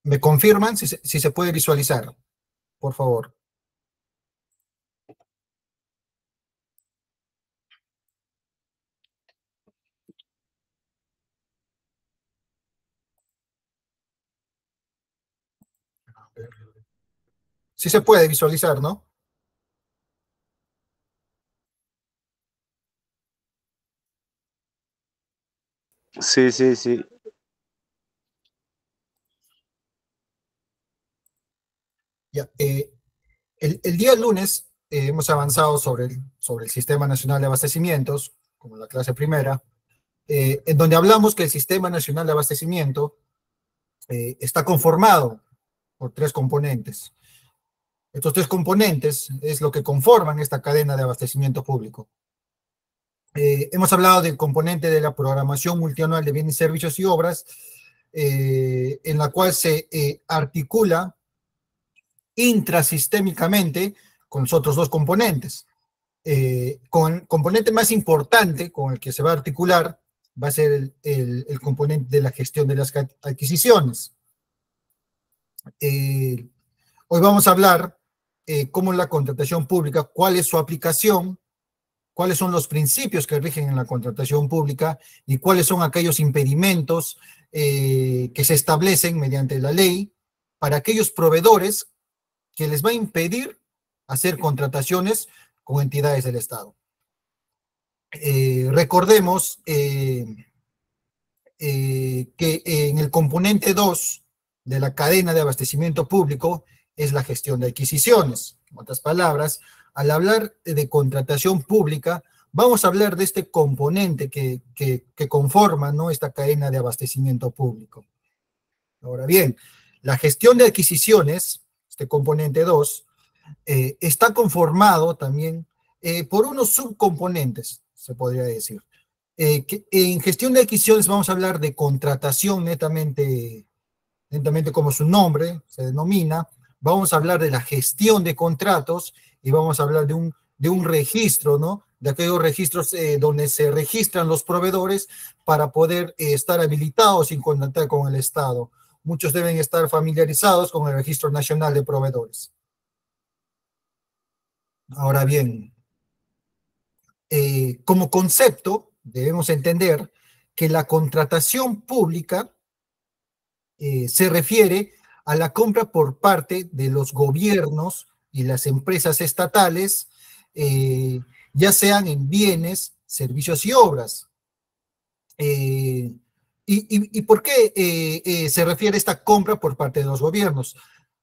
¿Me confirman si se puede visualizar? Por favor. Sí se puede visualizar, ¿no? Sí, sí, sí. Ya, el día lunes hemos avanzado sobre el Sistema Nacional de Abastecimientos, como la clase primera, en donde hablamos que el Sistema Nacional de Abastecimiento está conformado por tres componentes. Estos tres componentes es lo que conforman esta cadena de abastecimiento público. Hemos hablado del componente de la programación multianual de bienes, servicios y obras, en la cual se articula intrasistémicamente con los otros dos componentes. Con el componente más importante con el que se va a articular va a ser el componente de la gestión de las adquisiciones. Hoy vamos a hablar cómo es la contratación pública, cuál es su aplicación, cuáles son los principios que rigen en la contratación pública y cuáles son aquellos impedimentos que se establecen mediante la ley para aquellos proveedores que les va a impedir hacer contrataciones con entidades del Estado. Recordemos que en el componente 2 de la cadena de abastecimiento público es la gestión de adquisiciones. En otras palabras, al hablar de contratación pública, vamos a hablar de este componente que conforma, ¿no?, esta cadena de abastecimiento público. Ahora bien, la gestión de adquisiciones, este componente 2, está conformado también por unos subcomponentes, se podría decir. Que en gestión de adquisiciones vamos a hablar de contratación netamente como su nombre se denomina. Vamos a hablar de la gestión de contratos y vamos a hablar de un registro, ¿no? De aquellos registros donde se registran los proveedores para poder estar habilitados y contratar con el Estado. Muchos deben estar familiarizados con el Registro Nacional de Proveedores. Ahora bien, como concepto, debemos entender que la contratación pública se refiere a la compra por parte de los gobiernos y las empresas estatales, ya sean en bienes, servicios y obras. ¿Y por qué se refiere a esta compra por parte de los gobiernos?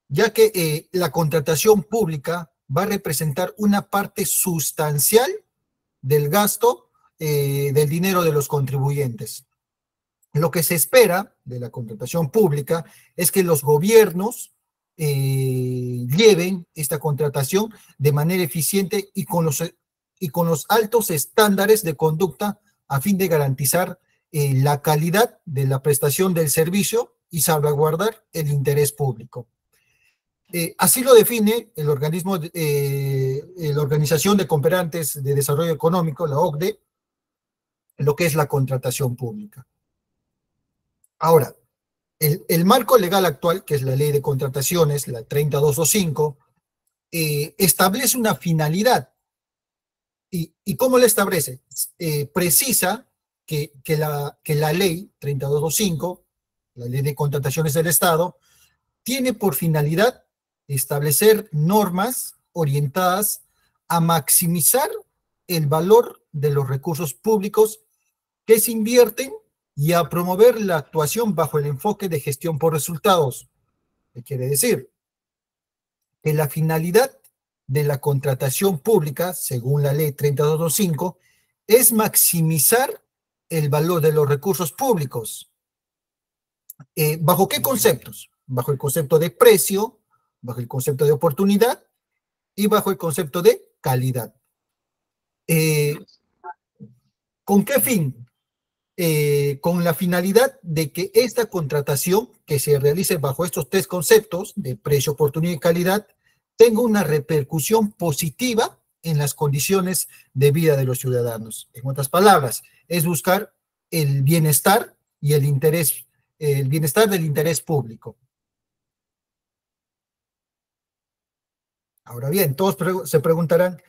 Ya que la contratación pública va a representar una parte sustancial del gasto del dinero de los contribuyentes. Lo que se espera de la contratación pública es que los gobiernos lleven esta contratación de manera eficiente y con los altos estándares de conducta a fin de garantizar la calidad de la prestación del servicio y salvaguardar el interés público. Así lo define el organismo, la Organización de Cooperantes de Desarrollo Económico, la OCDE, lo que es la contratación pública. Ahora, el marco legal actual, que es la Ley de Contrataciones, la 30225, establece una finalidad. ¿Y cómo la establece? Precisa que la Ley 30225, la Ley de Contrataciones del Estado, tiene por finalidad establecer normas orientadas a maximizar el valor de los recursos públicos que se invierten y a promover la actuación bajo el enfoque de gestión por resultados. ¿Qué quiere decir? Que la finalidad de la contratación pública, según la ley 30225, es maximizar el valor de los recursos públicos. ¿Bajo qué conceptos? Bajo el concepto de precio, bajo el concepto de oportunidad y bajo el concepto de calidad. ¿Con qué fin? Con la finalidad de que esta contratación que se realice bajo estos tres conceptos de precio, oportunidad y calidad tenga una repercusión positiva en las condiciones de vida de los ciudadanos. En otras palabras, es buscar el bienestar y el bienestar del interés público. Ahora bien, todos se preguntarán,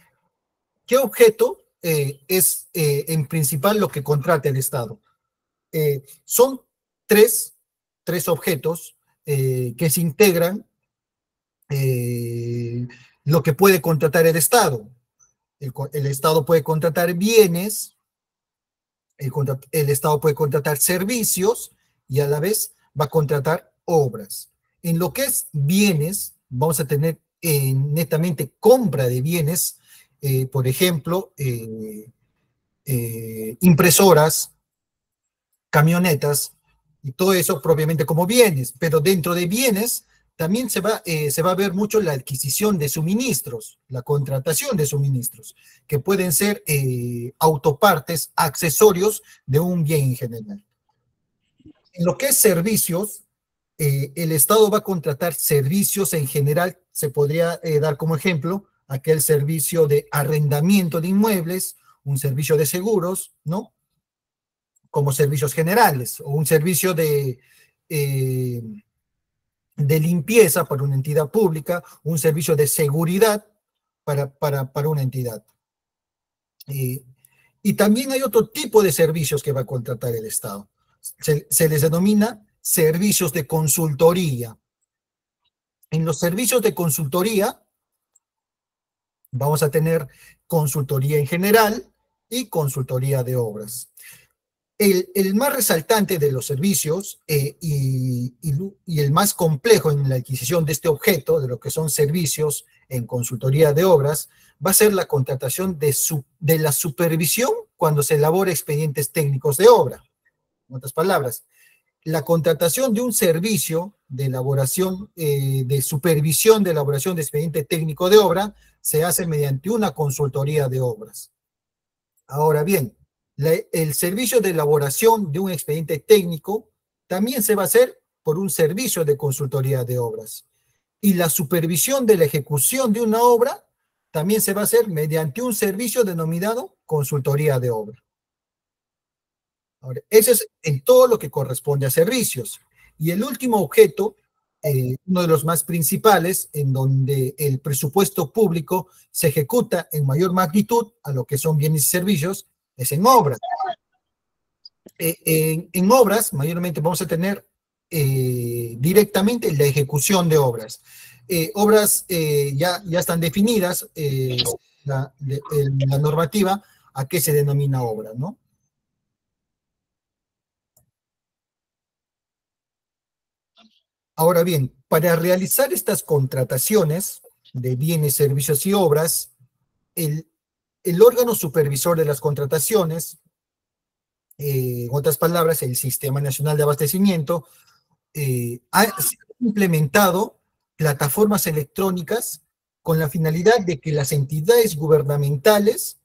¿qué objeto es en principal lo que contrata el Estado? Son tres objetos que se integran lo que puede contratar el Estado. El Estado puede contratar bienes, el Estado puede contratar servicios y a la vez va a contratar obras. En lo que es bienes, vamos a tener netamente compra de bienes, por ejemplo, impresoras, camionetas, y todo eso propiamente como bienes, pero dentro de bienes también se va a ver mucho la adquisición de suministros, la contratación de suministros, que pueden ser autopartes, accesorios de un bien en general. En lo que es servicios, el Estado va a contratar servicios en general, se podría dar como ejemplo aquel servicio de arrendamiento de inmuebles, un servicio de seguros, ¿no? Como servicios generales, o un servicio de limpieza para una entidad pública, un servicio de seguridad para una entidad. Y también hay otro tipo de servicios que va a contratar el Estado. Se les denomina servicios de consultoría. En los servicios de consultoría vamos a tener consultoría en general y consultoría de obras. El más resaltante de los servicios y el más complejo en la adquisición de este objeto, de lo que son servicios en consultoría de obras, va a ser la contratación de la supervisión cuando se elabora expedientes técnicos de obra. En otras palabras, la contratación de un servicio de elaboración, de supervisión de elaboración de expediente técnico de obra, se hace mediante una consultoría de obras. Ahora bien, el servicio de elaboración de un expediente técnico también se va a hacer por un servicio de consultoría de obras. Y la supervisión de la ejecución de una obra también se va a hacer mediante un servicio denominado consultoría de obra. Ahora, ese es en todo lo que corresponde a servicios. Y el último objeto, uno de los más principales, en donde el presupuesto público se ejecuta en mayor magnitud a lo que son bienes y servicios, es en obras. En obras, mayormente vamos a tener directamente la ejecución de obras. Obras ya están definidas, la normativa, a qué se denomina obra, ¿no? Ahora bien, para realizar estas contrataciones de bienes, servicios y obras, el órgano supervisor de las contrataciones, en otras palabras, el Sistema Nacional de Abastecimiento, ha implementado plataformas electrónicas con la finalidad de que las entidades gubernamentales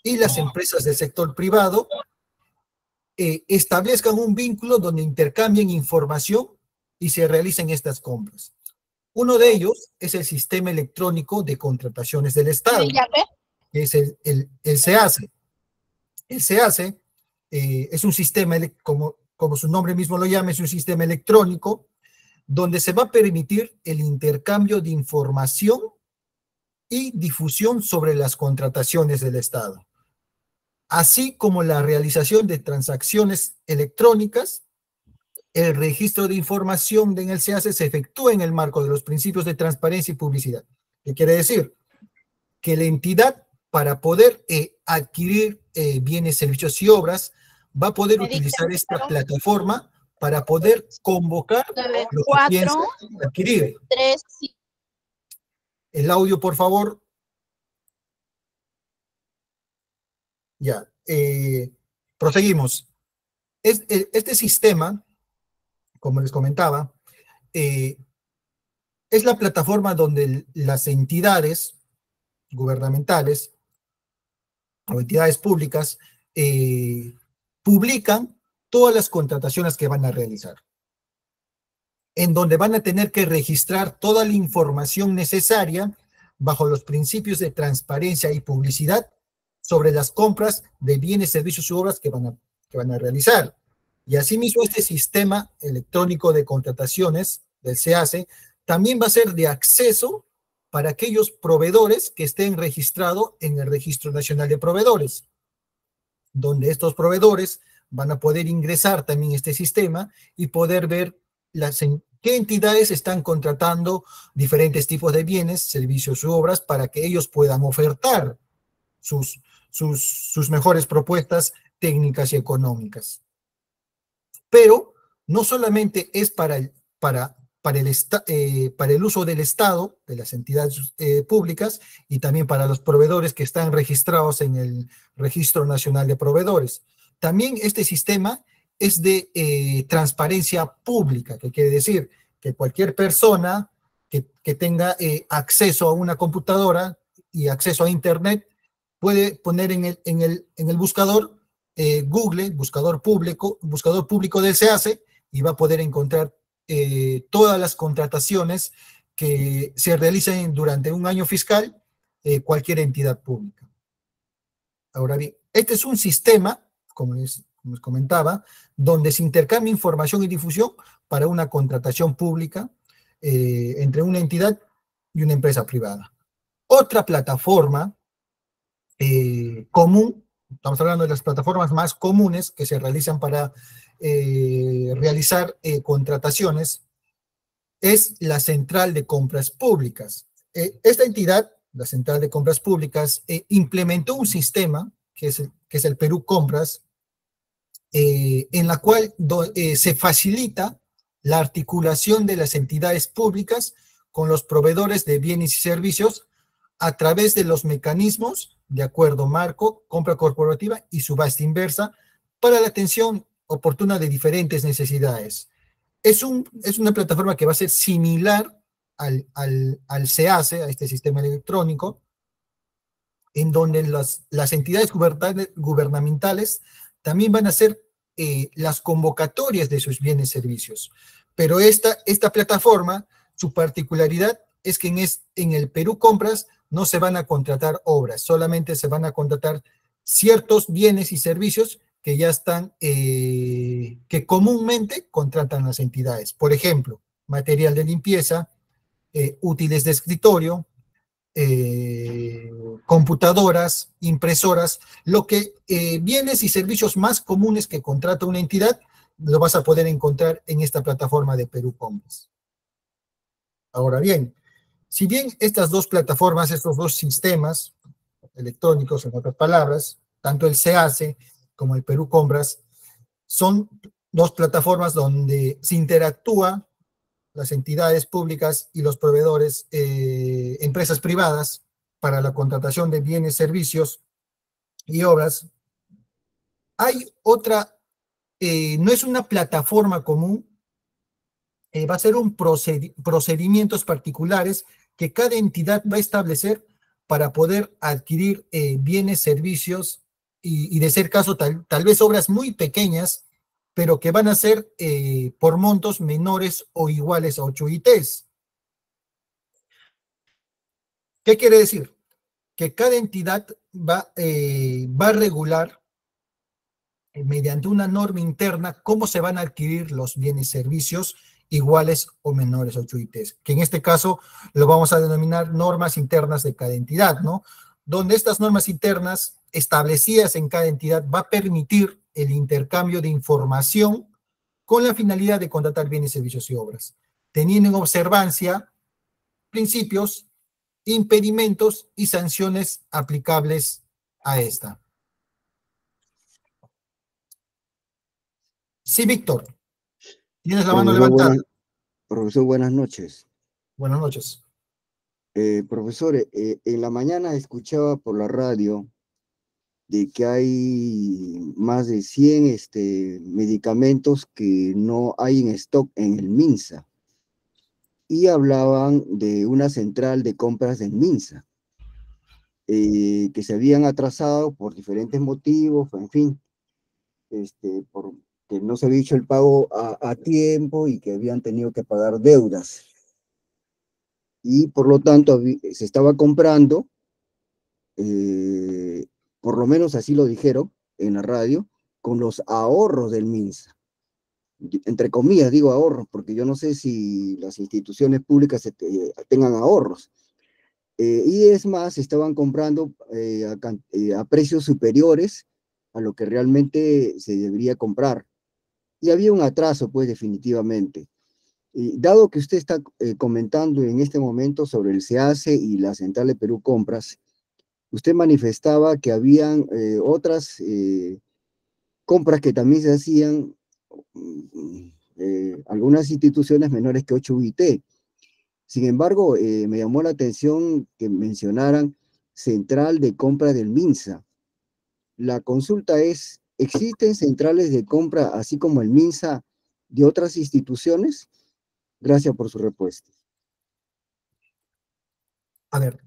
y las empresas del sector privado establezcan un vínculo donde intercambien información y se realicen estas compras. Uno de ellos es el Sistema Electrónico de Contrataciones del Estado, que es el SEACE. El SEACE es un sistema, como su nombre mismo lo llama, es un sistema electrónico donde se va a permitir el intercambio de información y difusión sobre las contrataciones del Estado, así como la realización de transacciones electrónicas. El registro de información en el SEACE se efectúa en el marco de los principios de transparencia y publicidad. ¿Qué quiere decir? Que la entidad, para poder adquirir bienes, servicios y obras, va a poder utilizar esta plataforma para poder convocar lo que piensa adquirir. El audio, por favor. Ya. Proseguimos. Este sistema, como les comentaba, es la plataforma donde las entidades gubernamentales o entidades públicas publican todas las contrataciones que van a realizar, en donde van a tener que registrar toda la información necesaria bajo los principios de transparencia y publicidad sobre las compras de bienes, servicios y obras que van a realizar. Y asimismo, este sistema electrónico de contrataciones del SEACE también va a ser de acceso para aquellos proveedores que estén registrados en el Registro Nacional de Proveedores, donde estos proveedores van a poder ingresar también a este sistema y poder ver qué entidades están contratando diferentes tipos de bienes, servicios u obras para que ellos puedan ofertar sus mejores propuestas técnicas y económicas. Pero no solamente es para el uso del Estado, de las entidades públicas, y también para los proveedores que están registrados en el Registro Nacional de Proveedores. También este sistema es de transparencia pública, que quiere decir que cualquier persona que tenga acceso a una computadora y acceso a Internet puede poner en el buscador Google, buscador público del SEACE, y va a poder encontrar todas las contrataciones que se realicen durante un año fiscal, cualquier entidad pública. Ahora bien, este es un sistema, como les comentaba, donde se intercambia información y difusión para una contratación pública entre una entidad y una empresa privada. Otra plataforma común, estamos hablando de las plataformas más comunes que se realizan para realizar contrataciones, es la Central de Compras Públicas. Esta entidad, la Central de Compras Públicas, implementó un sistema que es el Perú Compras, en la cual se facilita la articulación de las entidades públicas con los proveedores de bienes y servicios a través de los mecanismos de acuerdo marco, compra corporativa y subasta inversa para la atención oportuna de diferentes necesidades. Es una plataforma que va a ser similar al SEACE, a este sistema electrónico, en donde las entidades gubernamentales también van a hacer las convocatorias de sus bienes y servicios. Pero esta plataforma, su particularidad es que en el Perú Compras no se van a contratar obras, solamente se van a contratar ciertos bienes y servicios que ya están, que comúnmente contratan las entidades. Por ejemplo, material de limpieza, útiles de escritorio, computadoras, impresoras, lo que bienes y servicios más comunes que contrata una entidad, lo vas a poder encontrar en esta plataforma de Perú Compras. Ahora bien, si bien estas dos plataformas, estos dos sistemas electrónicos, en otras palabras, tanto el SEACE como el Perú Compras, son dos plataformas donde se interactúa las entidades públicas y los proveedores, empresas privadas, para la contratación de bienes, servicios y obras. Hay otra, no es una plataforma común, va a ser un procedimientos particulares que cada entidad va a establecer para poder adquirir bienes, servicios y de ser caso tal vez obras muy pequeñas, pero que van a ser por montos menores o iguales a 8 ITs. ¿Qué quiere decir? Que cada entidad va a regular mediante una norma interna cómo se van a adquirir los bienes y servicios iguales o menores a 8 ITs, que en este caso lo vamos a denominar normas internas de cada entidad, ¿no? Donde estas normas internas establecidas en cada entidad va a permitir el intercambio de información con la finalidad de contratar bienes, servicios y obras, teniendo en observancia principios, impedimentos y sanciones aplicables a esta. Sí, Víctor, tienes la mano levantada. Profesor, buenas noches. Buenas noches. Profesor, en la mañana escuchaba por la radio de que hay más de 100 medicamentos que no hay en stock en el MINSA. Y hablaban de una central de compras del MINSA, que se habían atrasado por diferentes motivos, en fin, que no se había hecho el pago a tiempo y que habían tenido que pagar deudas. Y por lo tanto se estaba comprando, por lo menos así lo dijeron en la radio, con los ahorros del MINSA. Entre comillas digo ahorros, porque yo no sé si las instituciones públicas tengan ahorros, Y es más, estaban comprando a precios superiores a lo que realmente se debería comprar. Y había un atraso, pues definitivamente. Y dado que usted está comentando en este momento sobre el SEACE y la Central de Perú Compras, usted manifestaba que habían otras compras que también se hacían, algunas instituciones menores que 8 UIT. Sin embargo, me llamó la atención que mencionaran Central de Compra del MINSA. La consulta es, ¿existen centrales de compra así como el MINSA de otras instituciones? Gracias por su respuesta. A ver,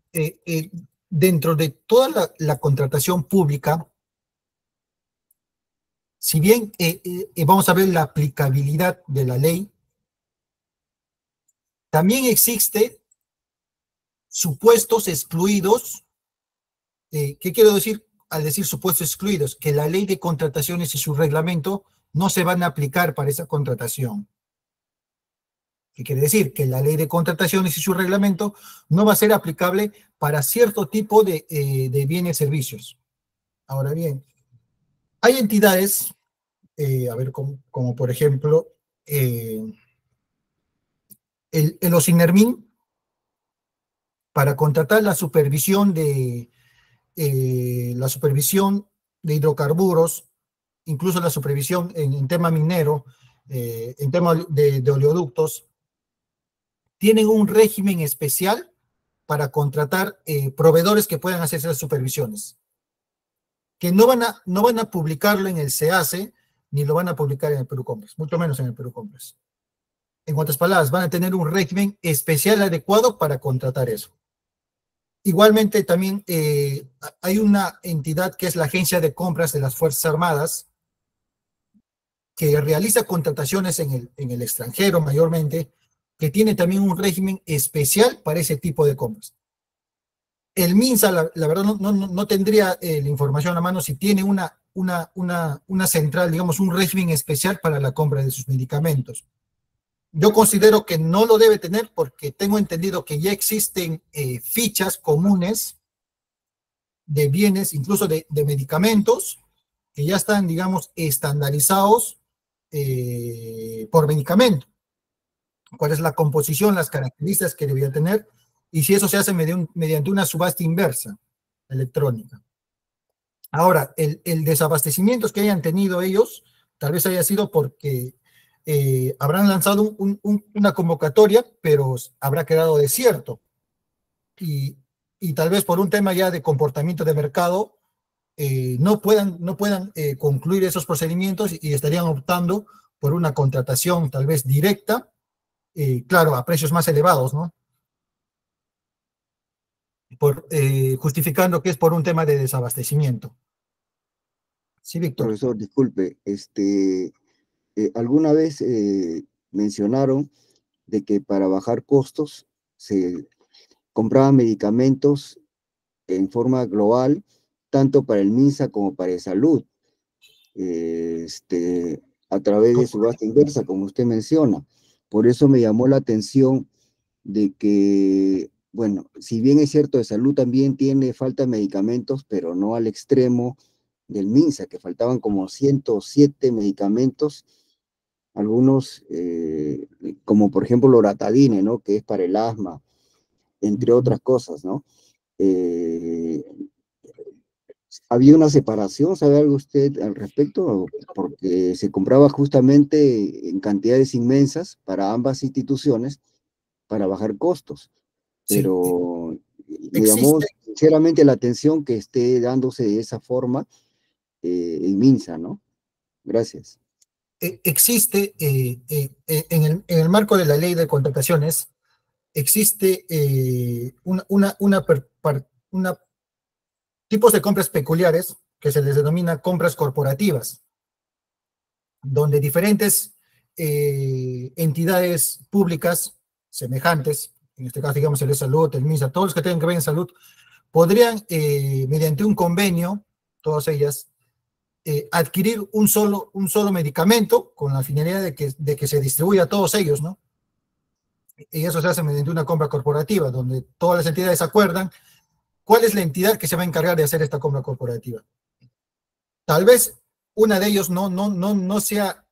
dentro de toda la contratación pública, si bien vamos a ver la aplicabilidad de la ley, también existe supuestos excluidos. ¿Qué quiero decir al decir supuestos excluidos? Que la ley de contrataciones y su reglamento no se van a aplicar para esa contratación. ¿Qué quiere decir? Que la ley de contrataciones y su reglamento no va a ser aplicable para cierto tipo de bienes y servicios. Ahora bien, hay entidades, a ver, como por ejemplo, el OSINERMIN, para contratar la supervisión de hidrocarburos, incluso la supervisión en tema minero, en tema de oleoductos, tienen un régimen especial para contratar proveedores que puedan hacer esas supervisiones, que no van a publicarlo en el SEACE, ni lo van a publicar en el Perú Compras, mucho menos en el Perú Compras. En otras palabras, van a tener un régimen especial adecuado para contratar eso. Igualmente, también hay una entidad que es la Agencia de Compras de las Fuerzas Armadas, que realiza contrataciones en el extranjero mayormente, que tiene también un régimen especial para ese tipo de compras. El MINSA, la verdad, no tendría la información a mano si tiene una central, digamos, un régimen especial para la compra de sus medicamentos. Yo considero que no lo debe tener porque tengo entendido que ya existen fichas comunes de bienes, incluso de medicamentos, que ya están, digamos, estandarizados por medicamento. Cuál es la composición, las características que debería tener, y si eso se hace mediante una subasta inversa electrónica. Ahora, el desabastecimiento que hayan tenido ellos, tal vez haya sido porque habrán lanzado una convocatoria, pero habrá quedado desierto. Y tal vez por un tema ya de comportamiento de mercado, no puedan concluir esos procedimientos y estarían optando por una contratación tal vez directa, claro, a precios más elevados, ¿no? Justificando que es por un tema de desabastecimiento. Sí, Víctor. Profesor, disculpe, alguna vez mencionaron de que para bajar costos se compraban medicamentos en forma global, tanto para el MINSA como para el Salud, a través de subasta inversa, como usted menciona. Por eso me llamó la atención de que, bueno, si bien es cierto, de Salud también tiene falta de medicamentos, pero no al extremo del MINSA, que faltaban como 107 medicamentos, algunos, como por ejemplo Loratadine, ¿no? Que es para el asma, entre otras cosas, ¿no? ¿Había una separación? ¿Sabe algo usted al respecto? Porque se compraba justamente en cantidades inmensas para ambas instituciones para bajar costos. Pero sí, me llamó sinceramente la atención que esté dándose de esa forma en MINSA, ¿no? Gracias. Existe en el marco de la ley de contrataciones, existe tipos de compras peculiares que se les denomina compras corporativas, donde diferentes entidades públicas semejantes, en este caso digamos el de Salud, el MINSA, todos los que tengan que ver en salud, podrían mediante un convenio, todas ellas, adquirir un solo medicamento con la finalidad de que se distribuya a todos ellos, ¿no? y eso se hace mediante una compra corporativa, donde todas las entidades acuerdan cuál es la entidad que se va a encargar de hacer esta compra corporativa. Tal vez una de ellos no sea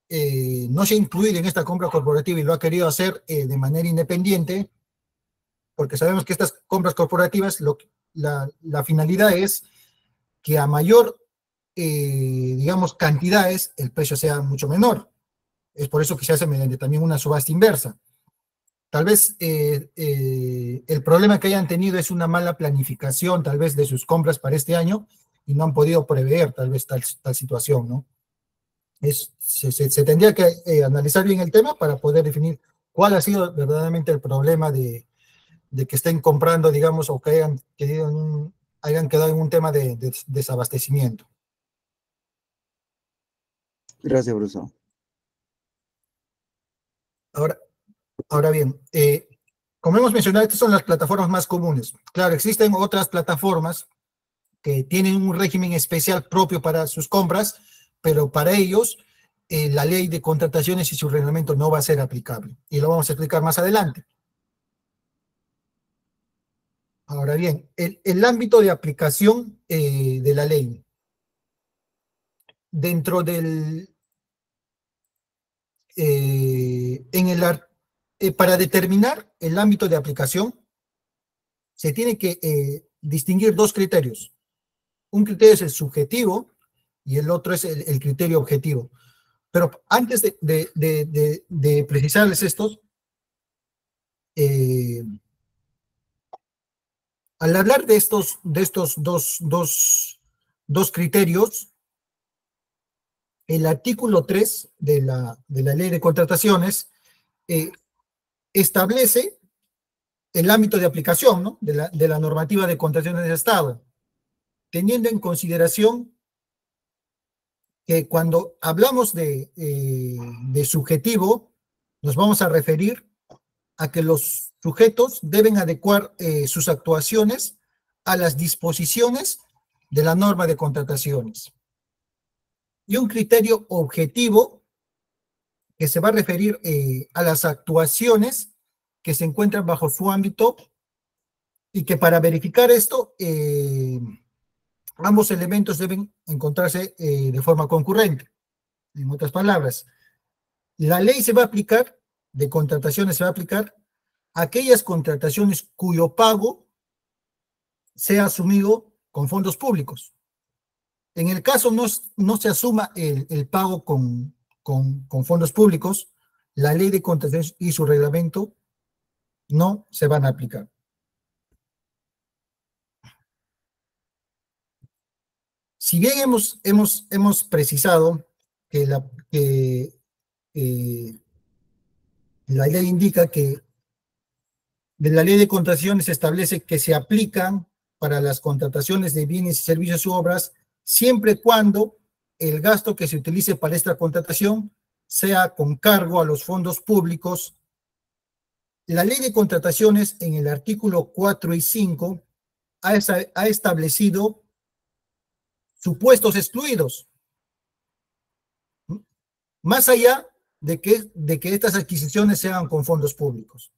incluida en esta compra corporativa y lo ha querido hacer de manera independiente, porque sabemos que estas compras corporativas, la finalidad es que a mayor, digamos, cantidades, el precio sea mucho menor. Es por eso que se hace mediante también una subasta inversa. Tal vez el problema que hayan tenido es una mala planificación, tal vez, de sus compras para este año, y no han podido prever tal vez tal situación, ¿no? Se tendría que analizar bien el tema para poder definir cuál ha sido verdaderamente el problema de que estén comprando, digamos, o que hayan quedado en un tema de desabastecimiento. Gracias, profesor. Ahora bien, como hemos mencionado, estas son las plataformas más comunes. Claro, existen otras plataformas que tienen un régimen especial propio para sus compras, pero para ellos la ley de contrataciones y su reglamento no va a ser aplicable. Y lo vamos a explicar más adelante. Ahora bien, el ámbito de aplicación de la ley. Dentro del... para determinar el ámbito de aplicación, se tiene que distinguir dos criterios. Un criterio es el subjetivo y el otro es el criterio objetivo. Pero antes de precisarles estos, al hablar de estos dos criterios, el artículo 3 de la Ley de Contrataciones establece el ámbito de aplicación, ¿no?, de la normativa de contrataciones del Estado, teniendo en consideración que cuando hablamos de subjetivo, nos vamos a referir a que los sujetos deben adecuar sus actuaciones a las disposiciones de la norma de contrataciones. Y un criterio objetivo que se va a referir a las actuaciones que se encuentran bajo su ámbito y que para verificar esto, ambos elementos deben encontrarse de forma concurrente. En otras palabras, la ley se va a aplicar, de contrataciones se va a aplicar a aquellas contrataciones cuyo pago sea asumido con fondos públicos. En el caso no se asuma el pago con fondos públicos, la ley de contrataciones y su reglamento no se van a aplicar. Si bien hemos precisado que la ley indica que de la ley de contrataciones se establece que se aplican para las contrataciones de bienes y servicios u obras siempre y cuando el gasto que se utilice para esta contratación sea con cargo a los fondos públicos. La ley de contrataciones en el artículo 4 y 5 ha establecido supuestos excluidos, más allá de que estas adquisiciones se hagan con fondos públicos.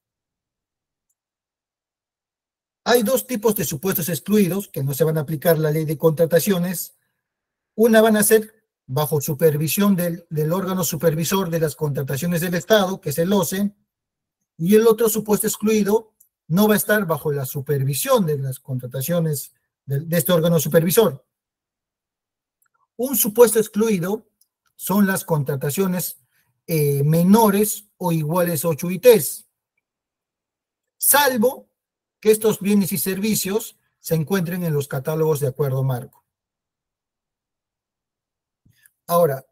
Hay dos tipos de supuestos excluidos que no se van a aplicar la ley de contrataciones. Una van a ser bajo supervisión del órgano supervisor de las contrataciones del Estado, que es el OCE, y el otro supuesto excluido no va a estar bajo la supervisión de las contrataciones de este órgano supervisor. Un supuesto excluido son las contrataciones menores o iguales a 8 UITs, salvo que estos bienes y servicios se encuentren en los catálogos de acuerdo marco. Ahora,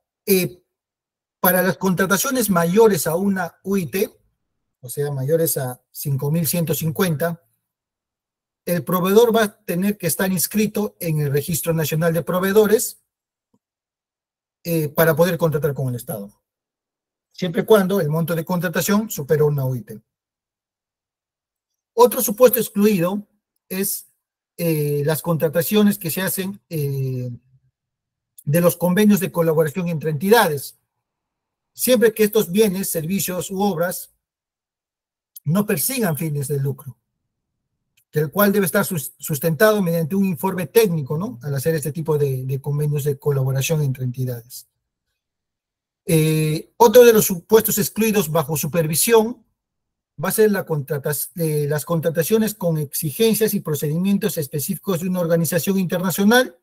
para las contrataciones mayores a una UIT, o sea, mayores a 5.150, el proveedor va a tener que estar inscrito en el Registro Nacional de Proveedores para poder contratar con el Estado, siempre y cuando el monto de contratación supere una UIT. Otro supuesto excluido es las contrataciones que se hacen de los convenios de colaboración entre entidades, siempre que estos bienes, servicios u obras no persigan fines de lucro, el cual debe estar sustentado mediante un informe técnico, ¿no? Al hacer este tipo de convenios de colaboración entre entidades. Otro de los supuestos excluidos bajo supervisión va a ser las contrataciones con exigencias y procedimientos específicos de una organización internacional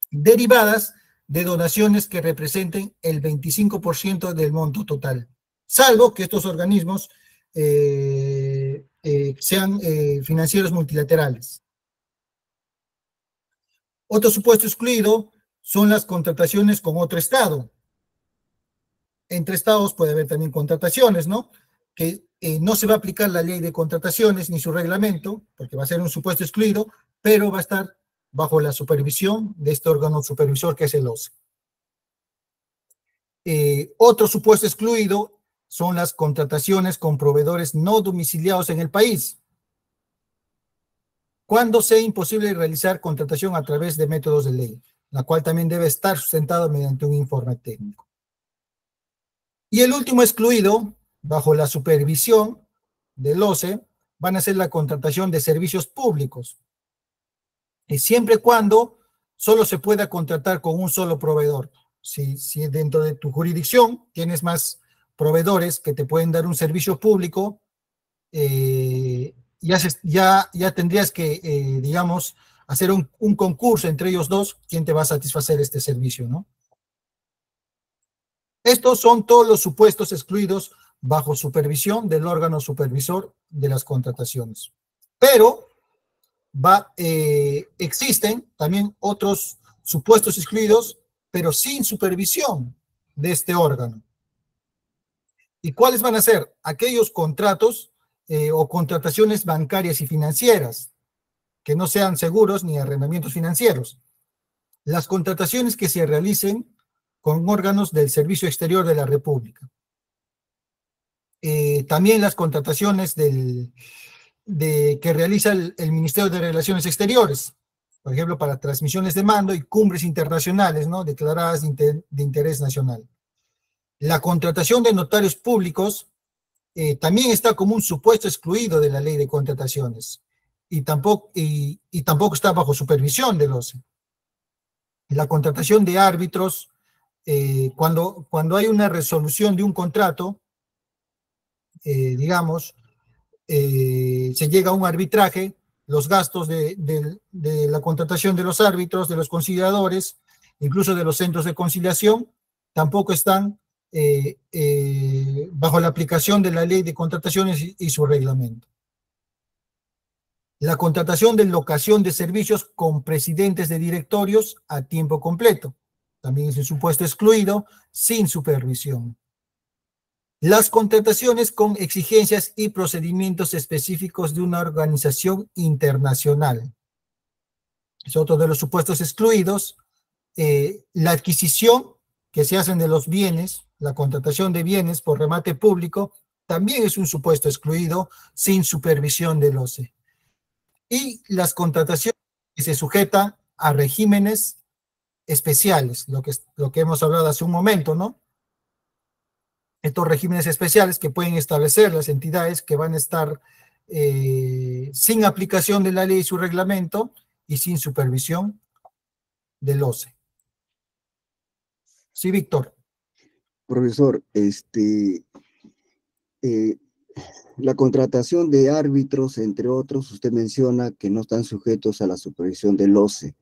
derivadas de donaciones que representen el 25% del monto total, salvo que estos organismos sean financieros multilaterales. Otro supuesto excluido son las contrataciones con otro Estado. Entre Estados puede haber también contrataciones, ¿no? Que no se va a aplicar la ley de contrataciones ni su reglamento, porque va a ser un supuesto excluido, pero va a estar bajo la supervisión de este órgano supervisor que es el OCE. Otro supuesto excluido son las contrataciones con proveedores no domiciliados en el país, cuando sea imposible realizar contratación a través de métodos de ley, la cual también debe estar sustentada mediante un informe técnico. Y el último excluido, bajo la supervisión del OCE, van a ser la contratación de servicios públicos, y siempre y cuando solo se pueda contratar con un solo proveedor. Si dentro de tu jurisdicción tienes más proveedores que te pueden dar un servicio público, ya tendrías que, digamos, hacer un concurso entre ellos dos, quién te va a satisfacer este servicio, ¿no? Estos son todos los supuestos excluidos bajo supervisión del órgano supervisor de las contrataciones. Pero existen también otros supuestos excluidos, pero sin supervisión de este órgano. ¿Y cuáles van a ser? Aquellos contratos o contrataciones bancarias y financieras, que no sean seguros ni arrendamientos financieros. Las contrataciones que se realicen con órganos del Servicio Exterior de la República. También las contrataciones que realiza el Ministerio de Relaciones Exteriores, por ejemplo, para transmisiones de mando y cumbres internacionales, ¿no? Declaradas de interés nacional. La contratación de notarios públicos también está como un supuesto excluido de la ley de contrataciones y tampoco está bajo supervisión del OCE. La contratación de árbitros, cuando hay una resolución de un contrato, digamos, se llega a un arbitraje, los gastos de la contratación de los árbitros, de los conciliadores, incluso de los centros de conciliación, tampoco están bajo la aplicación de la ley de contrataciones y su reglamento. La contratación de locación de servicios con presidentes de directorios a tiempo completo, también es un supuesto excluido, sin supervisión. Las contrataciones con exigencias y procedimientos específicos de una organización internacional. Es otro de los supuestos excluidos. La adquisición que se hacen de los bienes, la contratación de bienes por remate público, también es un supuesto excluido sin supervisión del OCE. Y las contrataciones que se sujetan a regímenes especiales, lo que hemos hablado hace un momento, ¿no? Estos regímenes especiales que pueden establecer las entidades que van a estar sin aplicación de la ley y su reglamento y sin supervisión del OCE. Sí, Víctor. Profesor, la contratación de árbitros, entre otros, usted menciona que no están sujetos a la supervisión del OCE.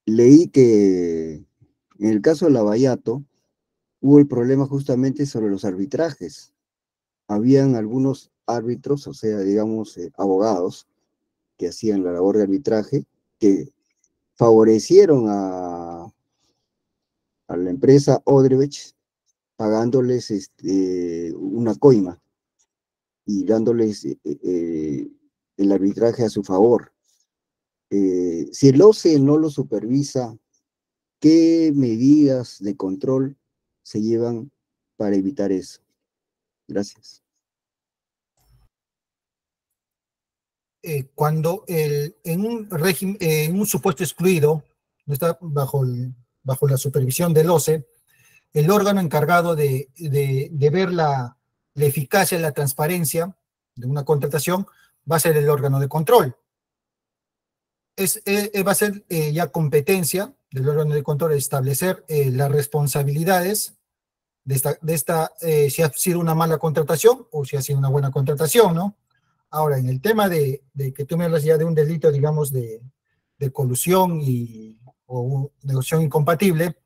Leí que en el caso de Lavallato hubo el problema justamente sobre los arbitrajes. Habían algunos árbitros, o sea, digamos, abogados que hacían la labor de arbitraje, que favorecieron a la empresa Odebrecht pagándoles una coima y dándoles el arbitraje a su favor. Si el OCE no lo supervisa, ¿qué medidas de control se llevan para evitar eso? Gracias. Cuando en un supuesto excluido, no está bajo la supervisión del OCE, el órgano encargado de ver la eficacia y la transparencia de una contratación va a ser el órgano de control. Va a ser ya competencia del órgano de control establecer las responsabilidades si ha sido una mala contratación o si ha sido una buena contratación, ¿no? Ahora, en el tema de que tú me hablas ya de un delito, digamos, de colusión o negociación incompatible,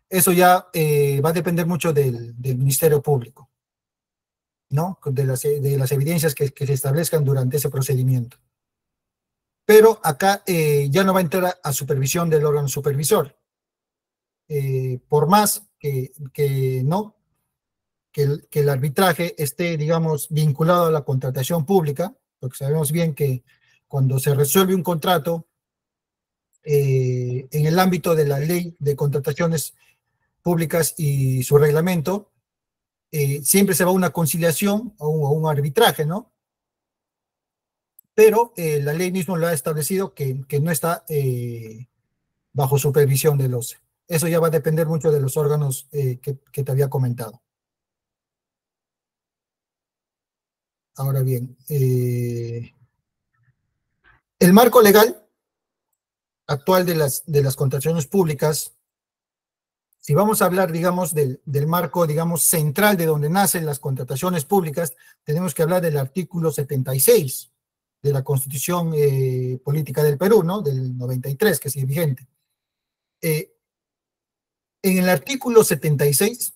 eso ya va a depender mucho del Ministerio Público, ¿no? De las evidencias que se establezcan durante ese procedimiento. Pero acá ya no va a entrar a supervisión del órgano supervisor. Por más que el arbitraje esté, digamos, vinculado a la contratación pública, porque sabemos bien que cuando se resuelve un contrato en el ámbito de la ley de contrataciones públicas y su reglamento, siempre se va a una conciliación o un arbitraje, ¿no? Pero la ley mismo lo ha establecido que no está bajo supervisión del OCE. Eso ya va a depender mucho de los órganos que te había comentado. Ahora bien, el marco legal actual de las contrataciones públicas, si vamos a hablar, digamos, del marco, digamos, central de donde nacen las contrataciones públicas, tenemos que hablar del artículo 76 de la Constitución Política del Perú, ¿no? Del 93, que sigue vigente. En el artículo 76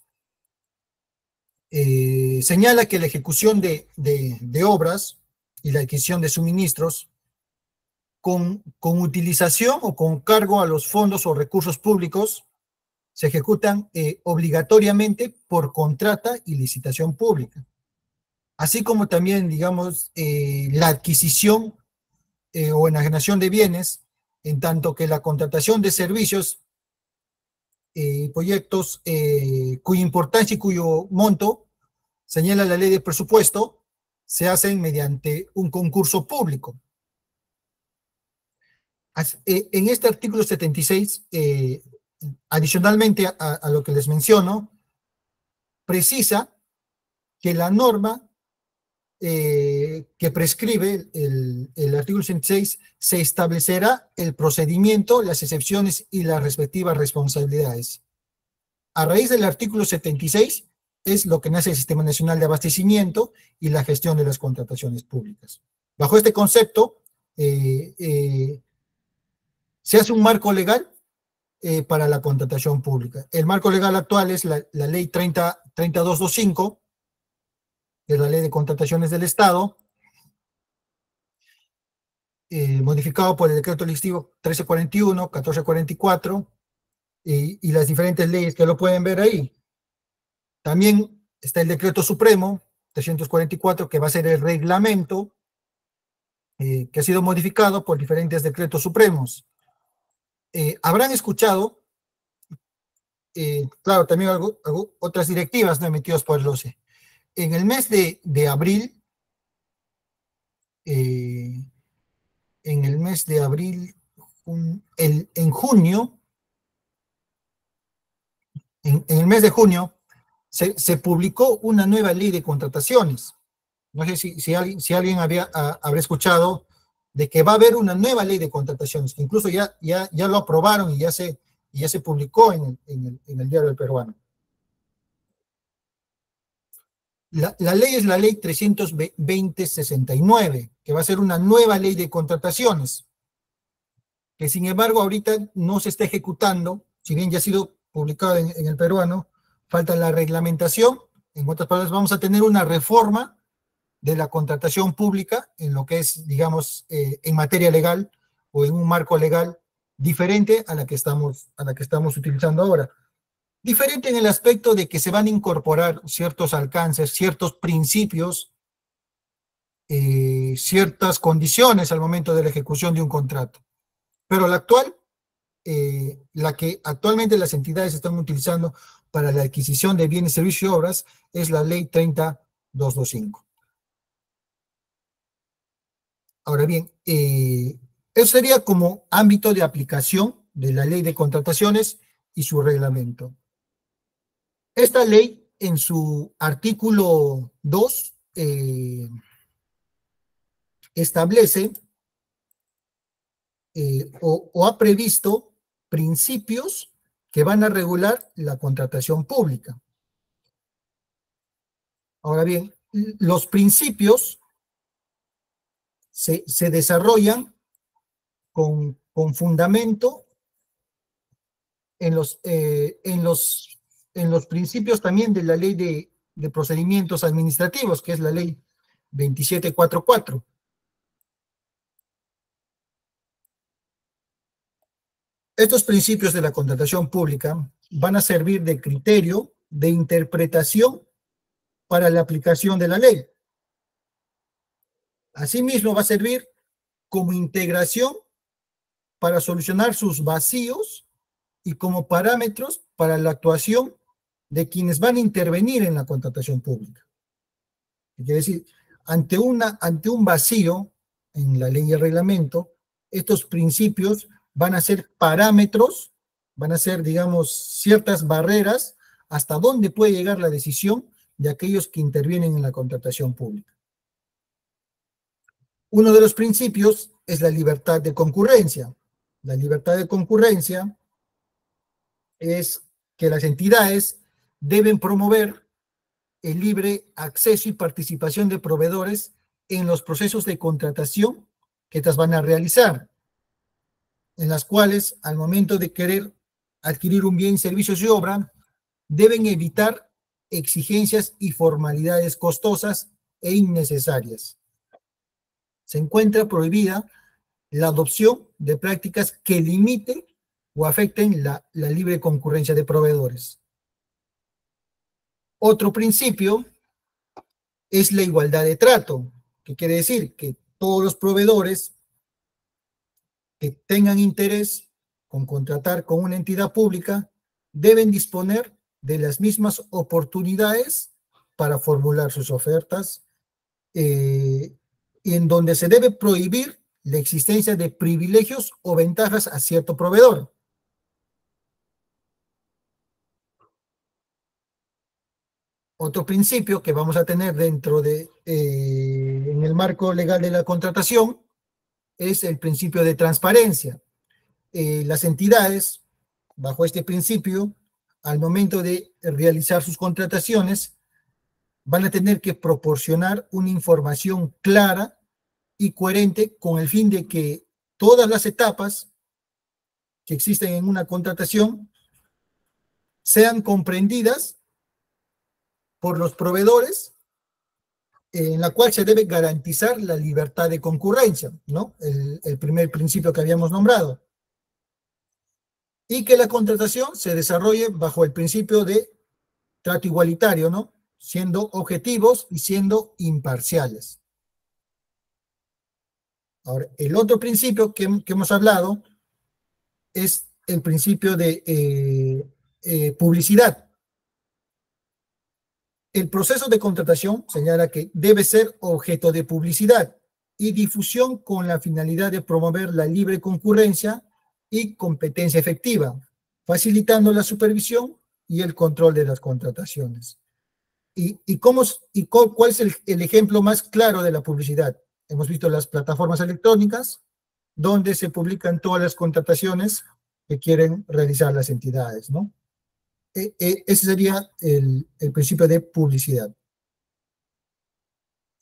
señala que la ejecución de obras y la adquisición de suministros con utilización o con cargo a los fondos o recursos públicos se ejecutan obligatoriamente por contrata y licitación pública. Así como también, digamos, la adquisición o enajenación de bienes, en tanto que la contratación de servicios proyectos cuya importancia y cuyo monto señala la ley de presupuesto, se hacen mediante un concurso público. En este artículo 76, adicionalmente a lo que les menciono, precisa que la norma que prescribe el artículo 76 se establecerá el procedimiento, las excepciones y las respectivas responsabilidades. A raíz del artículo 76 es lo que nace el Sistema Nacional de Abastecimiento y la gestión de las contrataciones públicas. Bajo este concepto, se hace un marco legal para la contratación pública. El marco legal actual es la ley 30225, que es la ley de contrataciones del Estado, modificado por el decreto legislativo 1341, 1444, y las diferentes leyes que lo pueden ver ahí. También está el decreto supremo 344, que va a ser el reglamento que ha sido modificado por diferentes decretos supremos. Habrán escuchado, claro, también otras directivas no emitidas por el OCE. En el mes de abril, en junio, en el mes de junio, se publicó una nueva ley de contrataciones. No sé si alguien habrá escuchado de que va a haber una nueva ley de contrataciones, que incluso ya lo aprobaron y ya se publicó en el diario del peruano. La ley es la ley 320/69, que va a ser una nueva ley de contrataciones, que sin embargo ahorita no se está ejecutando, si bien ya ha sido publicada en el peruano, falta la reglamentación. En otras palabras, vamos a tener una reforma de la contratación pública en lo que es, digamos, en materia legal o en un marco legal diferente a la que estamos utilizando ahora. Diferente en el aspecto de que se van a incorporar ciertos alcances, ciertos principios, ciertas condiciones al momento de la ejecución de un contrato. Pero la que actualmente las entidades están utilizando para la adquisición de bienes, servicios y obras es la ley 30225. Ahora bien, eso sería como ámbito de aplicación de la ley de contrataciones y su reglamento. Esta ley, en su artículo 2, establece o ha previsto principios que van a regular la contratación pública. Ahora bien, los principios se desarrollan con fundamento en los principios también de la ley de procedimientos administrativos, que es la ley 2744. Estos principios de la contratación pública van a servir de criterio de interpretación para la aplicación de la ley. Asimismo, va a servir como integración para solucionar sus vacíos y como parámetros para la actuación de quienes van a intervenir en la contratación pública. Quiere decir, ante un vacío en la ley y el reglamento, estos principios van a ser parámetros, van a ser, digamos, ciertas barreras hasta dónde puede llegar la decisión de aquellos que intervienen en la contratación pública. Uno de los principios es la libertad de concurrencia. La libertad de concurrencia es que las entidades deben promover el libre acceso y participación de proveedores en los procesos de contratación que estas van a realizar, en las cuales, al momento de querer adquirir un bien, servicios y obra, deben evitar exigencias y formalidades costosas e innecesarias. Se encuentra prohibida la adopción de prácticas que limiten o afecten la libre concurrencia de proveedores. Otro principio es la igualdad de trato, que quiere decir que todos los proveedores que tengan interés con contratar con una entidad pública deben disponer de las mismas oportunidades para formular sus ofertas, y en donde se debe prohibir la existencia de privilegios o ventajas a cierto proveedor. Otro principio que vamos a tener dentro de, en el marco legal de la contratación, es el principio de transparencia. Las entidades, bajo este principio, al momento de realizar sus contrataciones, van a tener que proporcionar una información clara y coherente con el fin de que todas las etapas que existen en una contratación sean comprendidas por los proveedores, en la cual se debe garantizar la libertad de concurrencia, ¿no? El primer principio que habíamos nombrado. Y que la contratación se desarrolle bajo el principio de trato igualitario, ¿no? Siendo objetivos y siendo imparciales. Ahora, el otro principio que hemos hablado es el principio de publicidad. El proceso de contratación señala que debe ser objeto de publicidad y difusión con la finalidad de promover la libre concurrencia y competencia efectiva, facilitando la supervisión y el control de las contrataciones. ¿Cuál es el ejemplo más claro de la publicidad? Hemos visto las plataformas electrónicas, donde se publican todas las contrataciones que quieren realizar las entidades, ¿no? Ese sería el principio de publicidad.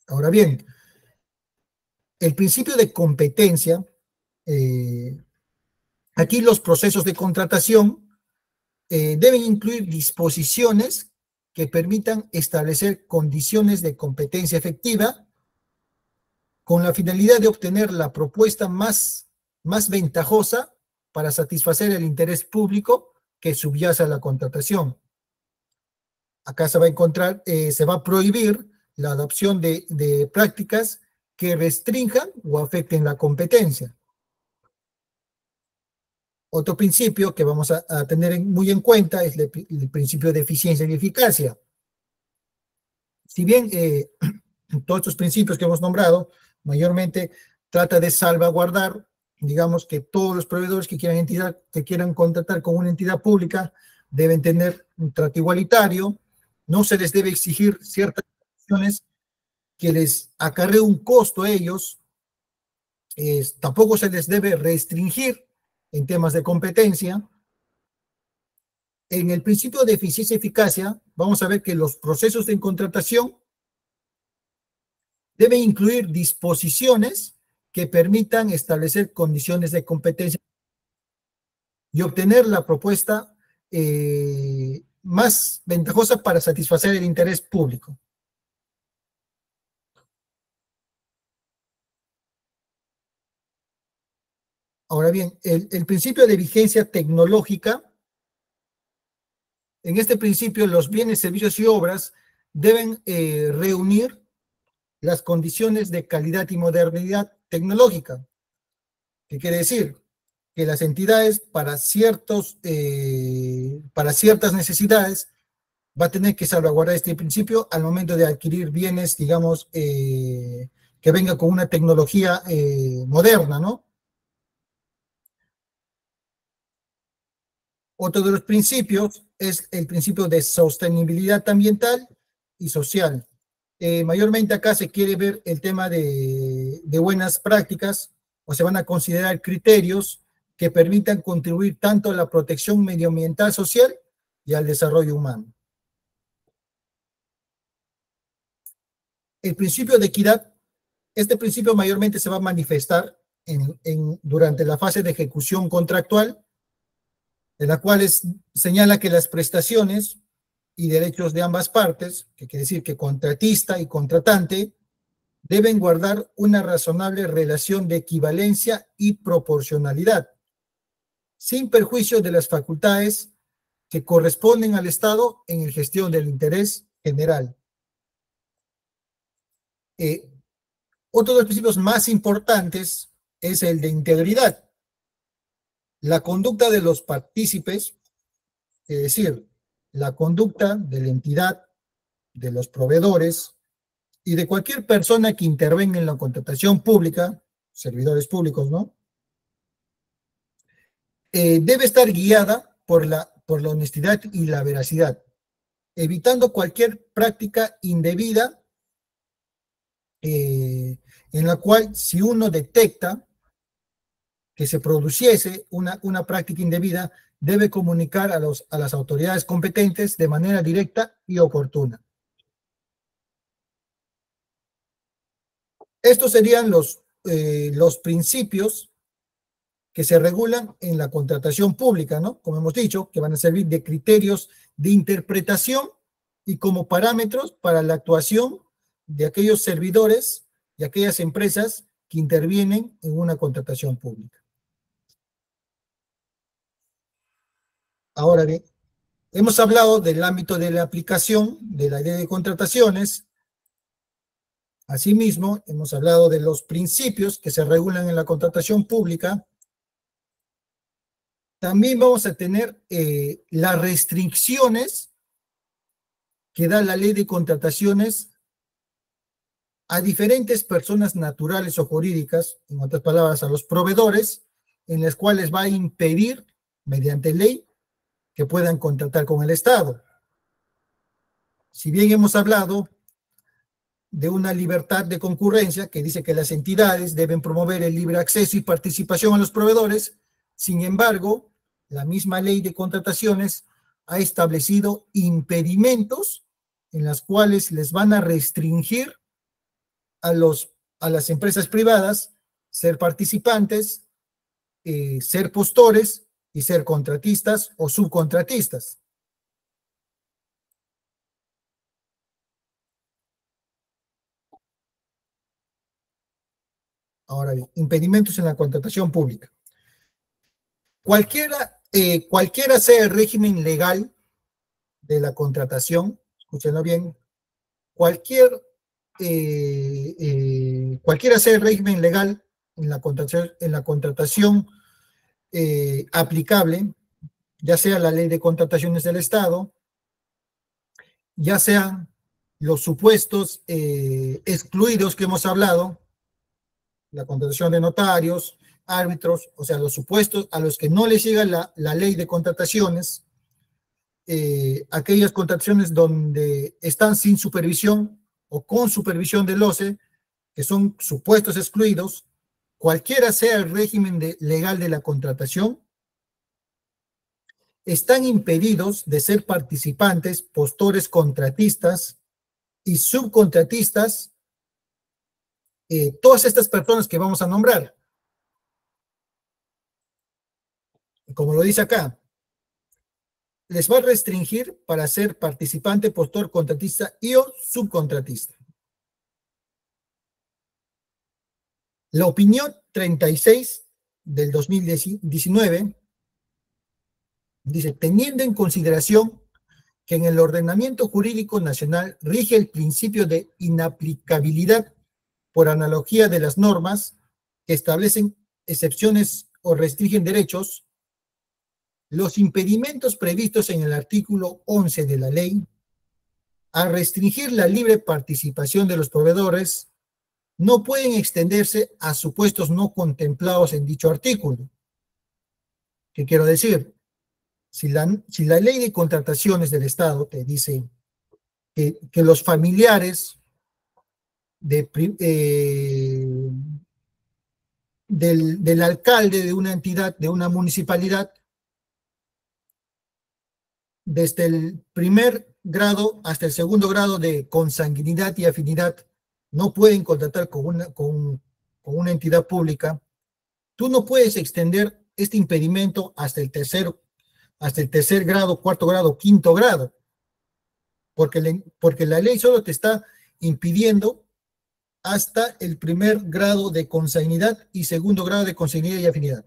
Ahora bien, el principio de competencia, aquí los procesos de contratación deben incluir disposiciones que permitan establecer condiciones de competencia efectiva con la finalidad de obtener la propuesta más ventajosa para satisfacer el interés público que subyace a la contratación. Acá se va a encontrar, se va a prohibir la adopción de prácticas que restrinjan o afecten la competencia. Otro principio que vamos a tener muy en cuenta es el principio de eficiencia y eficacia. Si bien todos estos principios que hemos nombrado, mayormente trata de salvaguardar, digamos, que todos los proveedores que quieran contratar con una entidad pública deben tener un trato igualitario, no se les debe exigir ciertas acciones que les acarree un costo a ellos, tampoco se les debe restringir en temas de competencia. En el principio de eficiencia y eficacia, vamos a ver que los procesos de contratación deben incluir disposiciones que permitan establecer condiciones de competencia y obtener la propuesta más ventajosa para satisfacer el interés público. Ahora bien, el principio de vigencia tecnológica, en este principio los bienes, servicios y obras deben reunir las condiciones de calidad y modernidad tecnológica. ¿Qué quiere decir? Que las entidades para ciertas necesidades va a tener que salvaguardar este principio al momento de adquirir bienes, digamos, que vengan con una tecnología moderna, ¿no? Otro de los principios es el principio de sostenibilidad ambiental y social. Mayormente acá se quiere ver el tema de buenas prácticas, o se van a considerar criterios que permitan contribuir tanto a la protección medioambiental social y al desarrollo humano. El principio de equidad, este principio mayormente se va a manifestar durante la fase de ejecución contractual, de la cual señala que las prestaciones y derechos de ambas partes, que quiere decir que contratista y contratante, deben guardar una razonable relación de equivalencia y proporcionalidad, sin perjuicio de las facultades que corresponden al Estado en la gestión del interés general. Otro de los principios más importantes es el de integridad. La conducta de los partícipes, es decir, la conducta de la entidad, de los proveedores y de cualquier persona que intervenga en la contratación pública, servidores públicos, ¿no? Debe estar guiada por la honestidad y la veracidad, evitando cualquier práctica indebida en la cual, si uno detecta que se produciese una práctica indebida, debe comunicar a las autoridades competentes de manera directa y oportuna. Estos serían los principios que se regulan en la contratación pública, ¿no? Como hemos dicho, que van a servir de criterios de interpretación y como parámetros para la actuación de aquellos servidores y aquellas empresas que intervienen en una contratación pública. Ahora bien, hemos hablado del ámbito de la aplicación de la ley de contrataciones. Asimismo, hemos hablado de los principios que se regulan en la contratación pública. También vamos a tener las restricciones que da la ley de contrataciones a diferentes personas naturales o jurídicas, en otras palabras, a los proveedores, en las cuales va a impedir, mediante ley, que puedan contratar con el Estado. Si bien hemos hablado de una libertad de concurrencia que dice que las entidades deben promover el libre acceso y participación a los proveedores, sin embargo, la misma ley de contrataciones ha establecido impedimentos en las cuales les van a restringir a las empresas privadas ser participantes, ser postores y ser contratistas o subcontratistas. Ahora bien, impedimentos en la contratación pública. Cualquiera sea el régimen legal de la contratación, escúchenlo bien, cualquiera sea el régimen legal en la contratación aplicable, ya sea la ley de contrataciones del Estado, ya sean los supuestos excluidos que hemos hablado, la contratación de notarios, árbitros, o sea, los supuestos a los que no les llega la ley de contrataciones, aquellas contrataciones donde están sin supervisión o con supervisión del OCE, que son supuestos excluidos, cualquiera sea el régimen legal de la contratación, están impedidos de ser participantes, postores, contratistas y subcontratistas, todas estas personas que vamos a nombrar. Como lo dice acá, les va a restringir para ser participante, postor, contratista y o subcontratista. La opinión 36 del 2019 dice, teniendo en consideración que en el ordenamiento jurídico nacional rige el principio de inaplicabilidad por analogía de las normas que establecen excepciones o restringen derechos, los impedimentos previstos en el artículo 11 de la ley, al restringir la libre participación de los proveedores, no pueden extenderse a supuestos no contemplados en dicho artículo. ¿Qué quiero decir? Si la ley de contrataciones del Estado te dice que los familiares del alcalde de una entidad, de una municipalidad, desde el primer grado hasta el segundo grado de consanguinidad y afinidad, no pueden contratar con una entidad pública, tú no puedes extender este impedimento hasta el tercer grado, cuarto grado, quinto grado, porque la ley solo te está impidiendo hasta el primer grado de consanguinidad y segundo grado de consanguinidad y afinidad.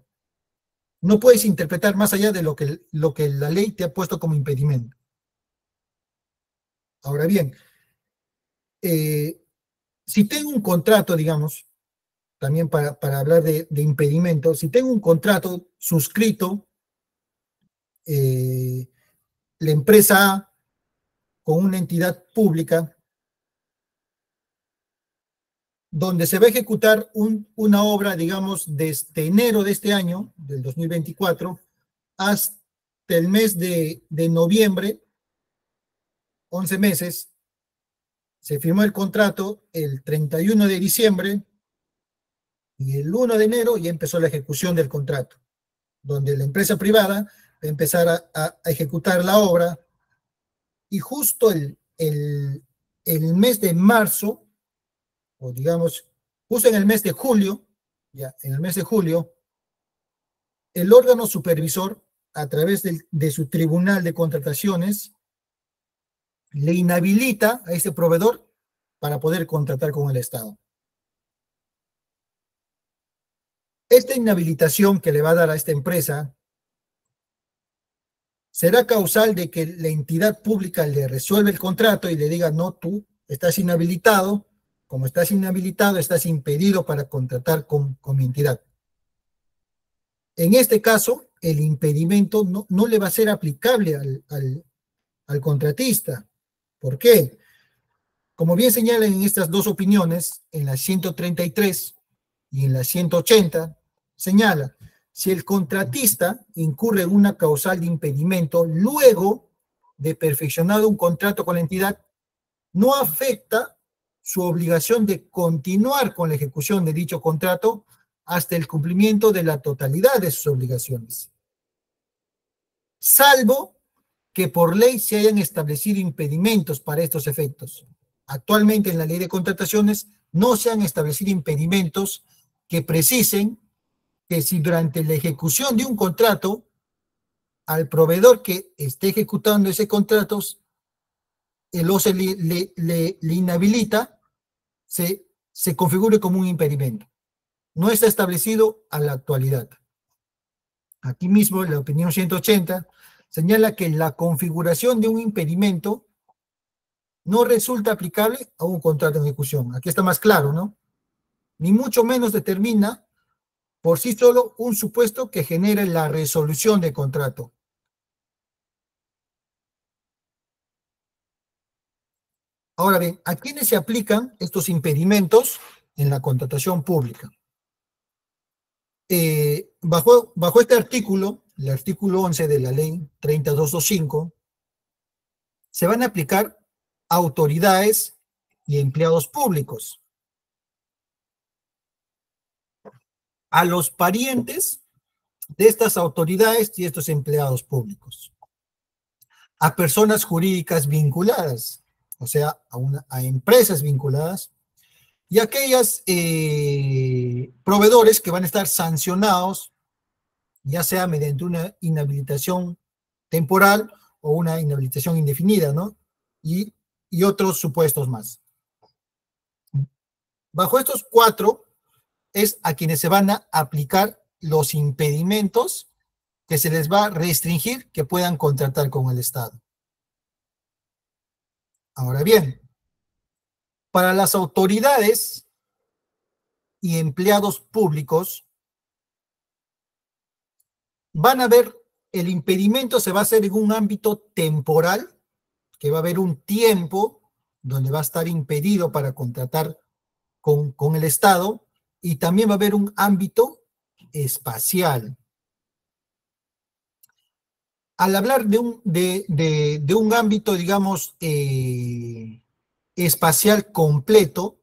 No puedes interpretar más allá de lo que la ley te ha puesto como impedimento. Ahora bien, si tengo un contrato, digamos, también para hablar de impedimentos, si tengo un contrato suscrito, la empresa A con una entidad pública, donde se va a ejecutar una obra, digamos, desde enero de este año, del 2024, hasta el mes de noviembre, 11 meses, se firmó el contrato el 31 de diciembre y el 1 de enero ya empezó la ejecución del contrato, donde la empresa privada va a empezar a ejecutar la obra y justo el mes de marzo, o digamos, justo en el mes de julio, ya en el mes de julio, el órgano supervisor, a través de su tribunal de contrataciones, le inhabilita a ese proveedor para poder contratar con el Estado. Esta inhabilitación que le va a dar a esta empresa será causal de que la entidad pública le resuelva el contrato y le diga, no, tú estás inhabilitado, como estás inhabilitado, estás impedido para contratar con mi entidad. En este caso, el impedimento no le va a ser aplicable al contratista. ¿Por qué? Como bien señalan en estas dos opiniones, en la 133 y en la 180, señala, si el contratista incurre en una causal de impedimento luego de perfeccionado un contrato con la entidad, no afecta su obligación de continuar con la ejecución de dicho contrato hasta el cumplimiento de la totalidad de sus obligaciones, salvo que por ley se hayan establecido impedimentos para estos efectos. Actualmente en la ley de contrataciones no se han establecido impedimentos que precisen que si durante la ejecución de un contrato al proveedor que esté ejecutando ese contrato el OCE le inhabilita, se configure como un impedimento. No está establecido a la actualidad. Aquí mismo, en la opinión 180, señala que la configuración de un impedimento no resulta aplicable a un contrato en ejecución. Aquí está más claro, ¿no? Ni mucho menos determina por sí solo un supuesto que genere la resolución del contrato. Ahora bien, ¿a quiénes se aplican estos impedimentos en la contratación pública? Bajo este artículo, el artículo 11 de la ley 3225, se van a aplicar a autoridades y empleados públicos, a los parientes de estas autoridades y estos empleados públicos, a personas jurídicas vinculadas, o sea, a empresas vinculadas, y a aquellos proveedores que van a estar sancionados, ya sea mediante una inhabilitación temporal o una inhabilitación indefinida, ¿no? Y otros supuestos más. Bajo estos 4 es a quienes se van a aplicar los impedimentos que se les va a restringir que puedan contratar con el Estado. Ahora bien, para las autoridades y empleados públicos, van a ver, el impedimento se va a hacer en un ámbito temporal, que va a haber un tiempo donde va a estar impedido para contratar con el Estado, y también va a haber un ámbito espacial. Al hablar de un ámbito, digamos, espacial completo,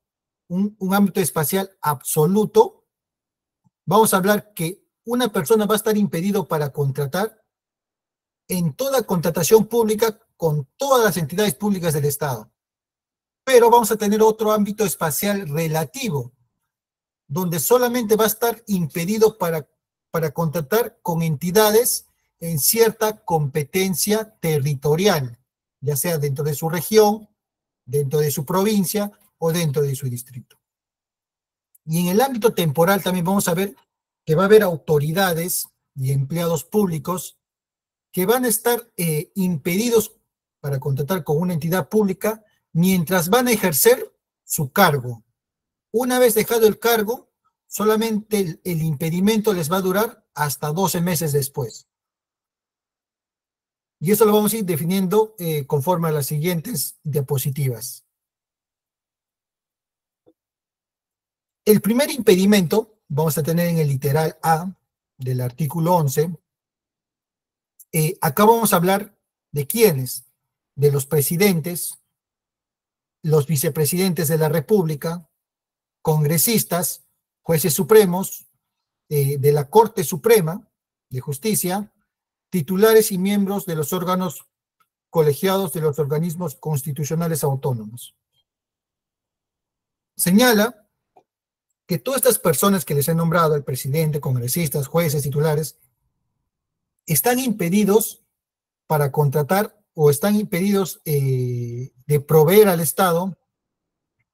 un ámbito espacial absoluto, vamos a hablar que una persona va a estar impedido para contratar en toda contratación pública con todas las entidades públicas del Estado. Pero vamos a tener otro ámbito espacial relativo, donde solamente va a estar impedido para contratar con entidades en cierta competencia territorial, ya sea dentro de su región, dentro de su provincia o dentro de su distrito. Y en el ámbito temporal también vamos a ver que va a haber autoridades y empleados públicos que van a estar impedidos para contratar con una entidad pública mientras van a ejercer su cargo. Una vez dejado el cargo, solamente el impedimento les va a durar hasta 12 meses después. Y eso lo vamos a ir definiendo conforme a las siguientes diapositivas. El primer impedimento vamos a tener en el literal A del artículo 11. Acá vamos a hablar de quiénes, de los presidentes, los vicepresidentes de la República, congresistas, jueces supremos, de la Corte Suprema de Justicia, titulares y miembros de los órganos colegiados de los organismos constitucionales autónomos. Señala que todas estas personas que les he nombrado, el presidente, congresistas, jueces, titulares, están impedidos para contratar o están impedidos de proveer al Estado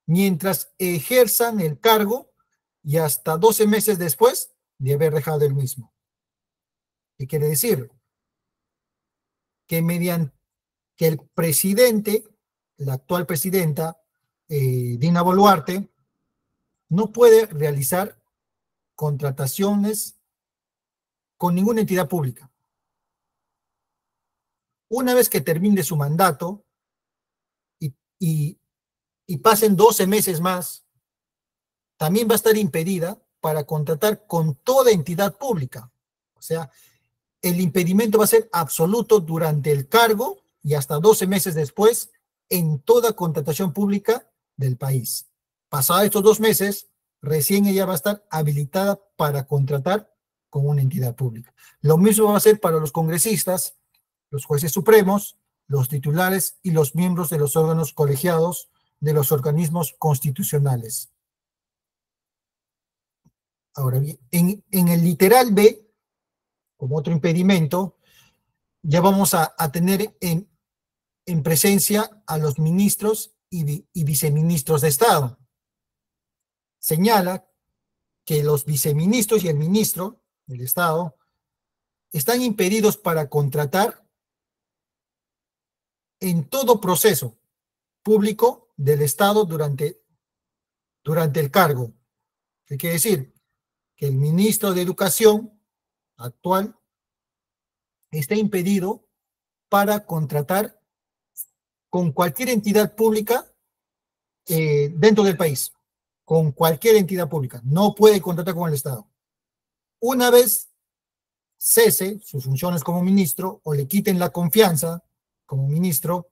mientras ejerzan el cargo y hasta 12 meses después de haber dejado el mismo. ¿Qué quiere decir? Que mediante que el presidente, la actual presidenta, Dina Boluarte, no puede realizar contrataciones con ninguna entidad pública. Una vez que termine su mandato y pasen 12 meses más, también va a estar impedida para contratar con toda entidad pública. O sea, el impedimento va a ser absoluto durante el cargo y hasta 12 meses después en toda contratación pública del país. Pasados estos 2 meses, recién ella va a estar habilitada para contratar con una entidad pública. Lo mismo va a ser para los congresistas, los jueces supremos, los titulares y los miembros de los órganos colegiados de los organismos constitucionales. Ahora bien, en el literal B, como otro impedimento, ya vamos a tener en presencia a los ministros y viceministros de Estado. Señala que los viceministros y el ministro del Estado están impedidos para contratar en todo proceso público del Estado durante el cargo. ¿Qué quiere decir? Que el ministro de Educación actual está impedido para contratar con cualquier entidad pública dentro del país, con cualquier entidad pública. No puede contratar con el Estado. Una vez cese sus funciones como ministro o le quiten la confianza como ministro,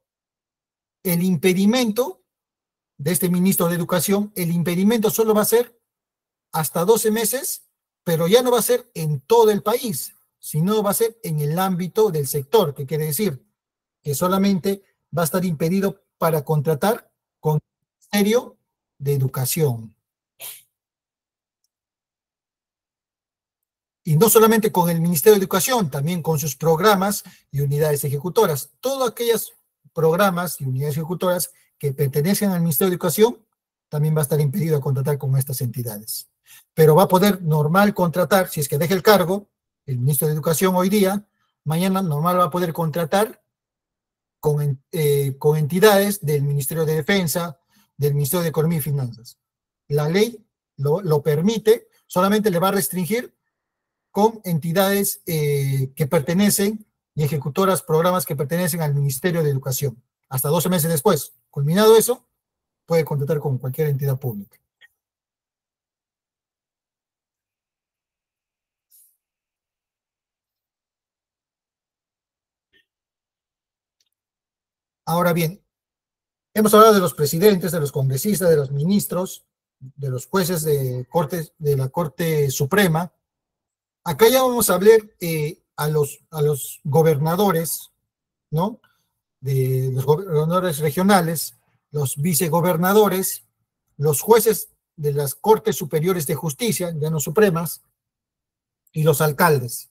el impedimento de este ministro de Educación, el impedimento solo va a ser hasta 12 meses, pero ya no va a ser en todo el país, sino va a ser en el ámbito del sector, que quiere decir que solamente va a estar impedido para contratar con el Ministerio de Educación. Y no solamente con el Ministerio de Educación, también con sus programas y unidades ejecutoras. Todos aquellos programas y unidades ejecutoras que pertenecen al Ministerio de Educación también va a estar impedido contratar con estas entidades. Pero va a poder normal contratar, si es que deja el cargo, el ministro de Educación hoy día, mañana normal va a poder contratar con entidades del Ministerio de Defensa, del Ministerio de Economía y Finanzas. La ley lo permite, solamente le va a restringir con entidades que pertenecen y ejecutoras programas que pertenecen al Ministerio de Educación. Hasta 12 meses después, culminado eso, puede contratar con cualquier entidad pública. Ahora bien, hemos hablado de los presidentes, de los congresistas, de los ministros, de los jueces de la Corte Suprema. Acá ya vamos a hablar a los gobernadores, ¿no? De los gobernadores regionales, los vicegobernadores, los jueces de las Cortes Superiores de Justicia, ya no supremas, y los alcaldes.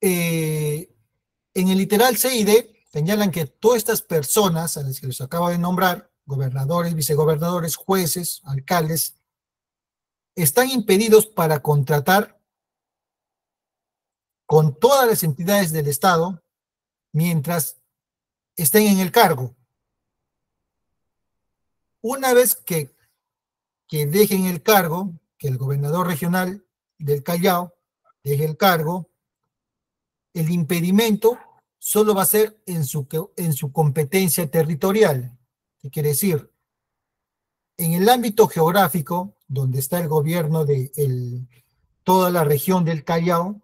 En el literal C y D señalan que todas estas personas a las que les acabo de nombrar, gobernadores, vicegobernadores, jueces, alcaldes, están impedidos para contratar con todas las entidades del Estado mientras estén en el cargo. Una vez que dejen el cargo, que el gobernador regional del Callao deje el cargo, el impedimento solo va a ser en su competencia territorial. ¿Qué quiere decir? En el ámbito geográfico, donde está el gobierno de toda la región del Callao,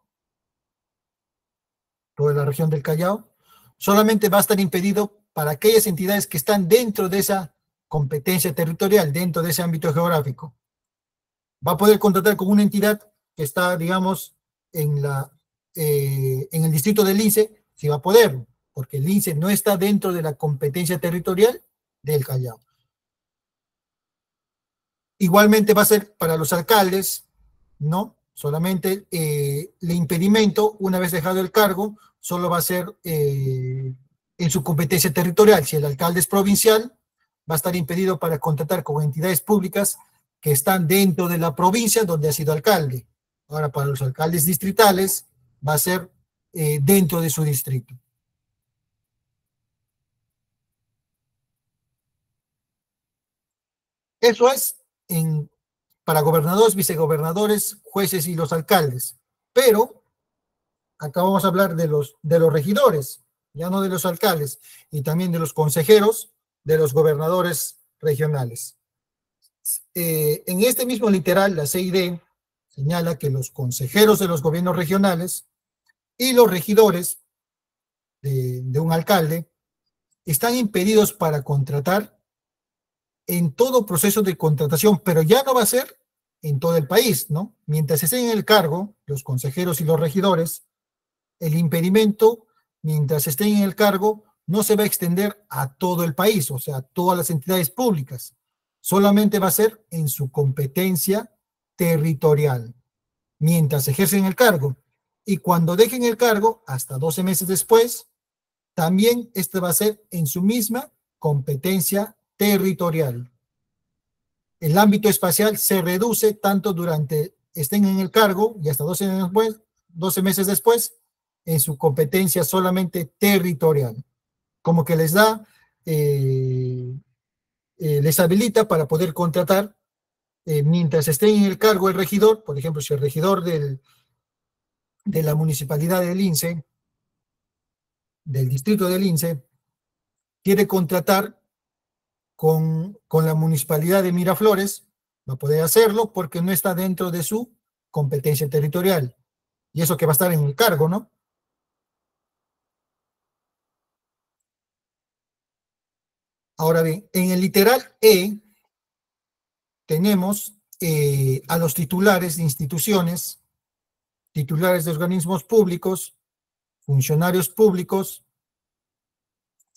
solamente va a estar impedido para aquellas entidades que están dentro de esa competencia territorial, dentro de ese ámbito geográfico. Va a poder contratar con una entidad que está, digamos, en el distrito del Lince, sí va a poder, porque el Lince no está dentro de la competencia territorial del Callao. Igualmente va a ser para los alcaldes, ¿no? Solamente el impedimento, una vez dejado el cargo, solo va a ser en su competencia territorial. Si el alcalde es provincial, va a estar impedido para contratar con entidades públicas que están dentro de la provincia donde ha sido alcalde. Ahora, para los alcaldes distritales, va a ser dentro de su distrito. Eso es para gobernadores, vicegobernadores, jueces y los alcaldes. Pero acá vamos a hablar de los regidores, ya no de los alcaldes, y también de los consejeros, de los gobernadores regionales. En este mismo literal, la CID señala que los consejeros de los gobiernos regionales y los regidores de un alcalde están impedidos para contratar en todo proceso de contratación, pero ya no va a ser en todo el país, ¿no? Mientras estén en el cargo, los consejeros y los regidores, el impedimento, mientras estén en el cargo, no se va a extender a todo el país, o sea, a todas las entidades públicas. Solamente va a ser en su competencia territorial, mientras ejercen el cargo. Y cuando dejen el cargo, hasta 12 meses después, también este va a ser en su misma competencia territorial. El ámbito espacial se reduce tanto durante estén en el cargo y hasta 12 meses después en su competencia solamente territorial. Como que les da, les habilita para poder contratar mientras estén en el cargo el regidor, por ejemplo, si el regidor de la municipalidad del Lince, del distrito del Lince, quiere contratar con la municipalidad de Miraflores, va a poder hacerlo porque no está dentro de su competencia territorial. Y eso que va a estar en el cargo, ¿no? Ahora bien, en el literal E tenemos a los titulares de instituciones, titulares de organismos públicos, funcionarios públicos,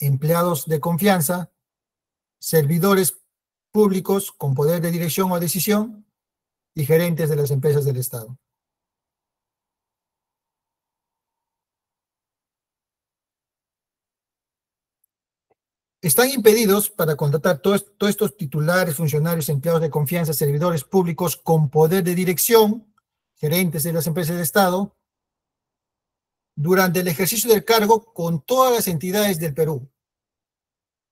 empleados de confianza, servidores públicos con poder de dirección o decisión y gerentes de las empresas del Estado. Están impedidos para contratar todos estos titulares, funcionarios, empleados de confianza, servidores públicos con poder de dirección, gerentes de las empresas del Estado, durante el ejercicio del cargo con todas las entidades del Perú.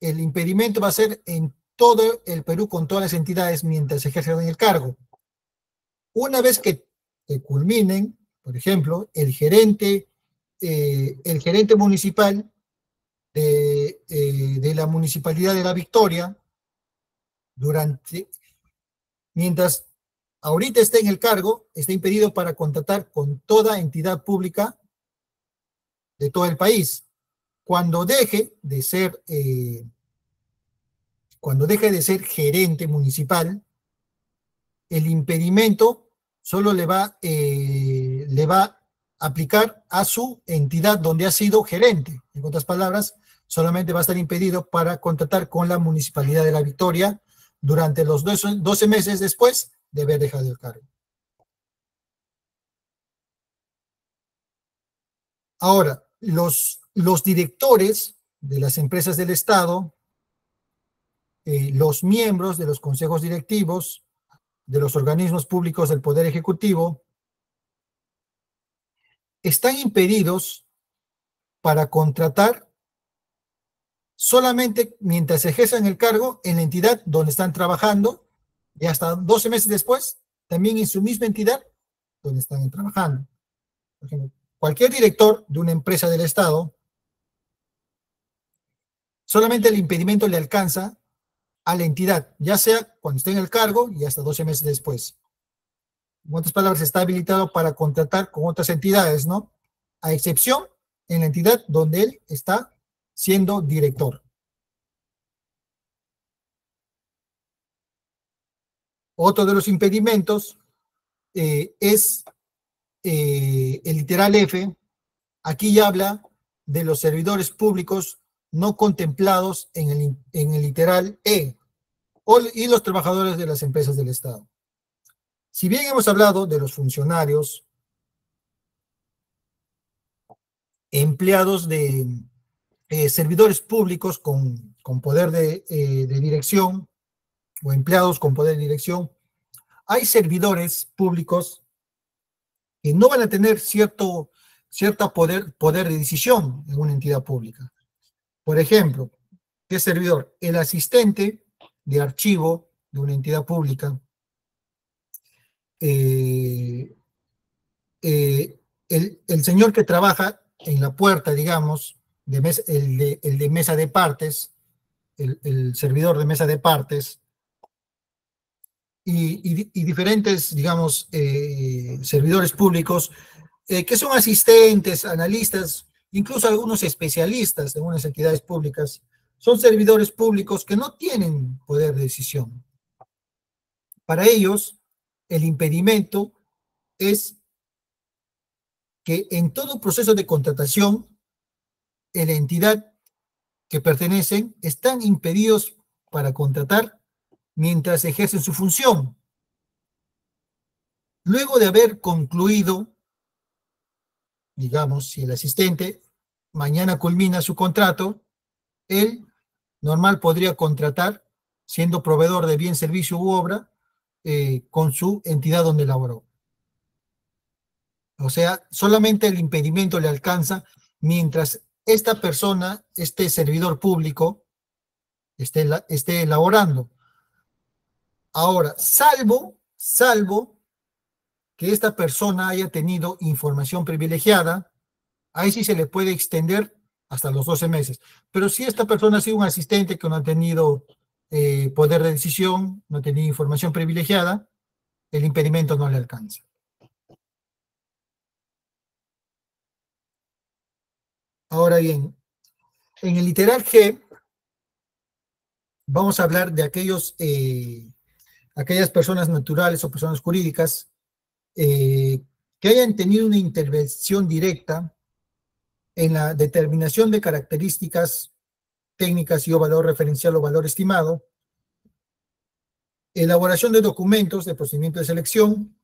El impedimento va a ser en todo el Perú con todas las entidades mientras ejercen el cargo. Una vez que culminen, por ejemplo, el gerente municipal de la Municipalidad de La Victoria, mientras ahorita esté en el cargo, está impedido para contratar con toda entidad pública de todo el país. Cuando deje de ser gerente municipal, el impedimento solo le va a aplicar a su entidad donde ha sido gerente. En otras palabras, solamente va a estar impedido para contratar con la Municipalidad de La Victoria durante los 12 meses después de haber dejado el cargo. Ahora, los directores de las empresas del Estado, los miembros de los consejos directivos, de los organismos públicos del Poder Ejecutivo, están impedidos para contratar solamente mientras ejerzan el cargo en la entidad donde están trabajando y hasta 12 meses después, también en su misma entidad donde están trabajando. Por ejemplo, cualquier director de una empresa del Estado, solamente el impedimento le alcanza a la entidad, ya sea cuando esté en el cargo y hasta 12 meses después. En otras palabras, está habilitado para contratar con otras entidades, ¿no? A excepción en la entidad donde él está siendo director. Otro de los impedimentos es el literal F. Aquí ya habla de los servidores públicos no contemplados en el literal E y los trabajadores de las empresas del Estado. Si bien hemos hablado de los funcionarios, empleados de servidores públicos con poder de dirección o empleados con poder de dirección, hay servidores públicos que no van a tener cierto poder de decisión en una entidad pública. Por ejemplo, ¿qué servidor? El asistente de archivo de una entidad pública, el señor que trabaja en la puerta, digamos, el de mesa de partes, el servidor de mesa de partes, y diferentes, digamos, servidores públicos que son asistentes, analistas, incluso algunos especialistas de unas entidades públicas, son servidores públicos que no tienen poder de decisión. Para ellos, el impedimento es que en todo proceso de contratación, en la entidad que pertenecen están impedidos para contratar mientras ejercen su función. Luego de haber concluido, digamos, si el asistente mañana culmina su contrato, él normal podría contratar, siendo proveedor de bien, servicio u obra, con su entidad donde laboró. O sea, solamente el impedimento le alcanza mientras esta persona, este servidor público, esté elaborando. Ahora, salvo que esta persona haya tenido información privilegiada, ahí sí se le puede extender hasta los 12 meses. Pero si esta persona ha sido un asistente que no ha tenido poder de decisión, no ha tenido información privilegiada, el impedimento no le alcanza. Ahora bien, en el literal G vamos a hablar de aquellas personas naturales o personas jurídicas que hayan tenido una intervención directa en la determinación de características técnicas y o valor referencial o valor estimado, elaboración de documentos de procedimiento de selección,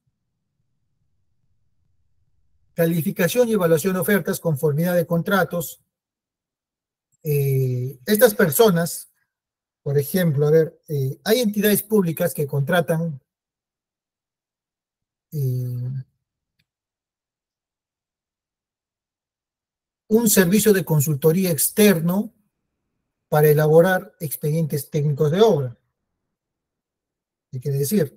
calificación y evaluación de ofertas, conformidad de contratos. Estas personas, por ejemplo, hay entidades públicas que contratan un servicio de consultoría externo para elaborar expedientes técnicos de obra. ¿Qué quiere decir?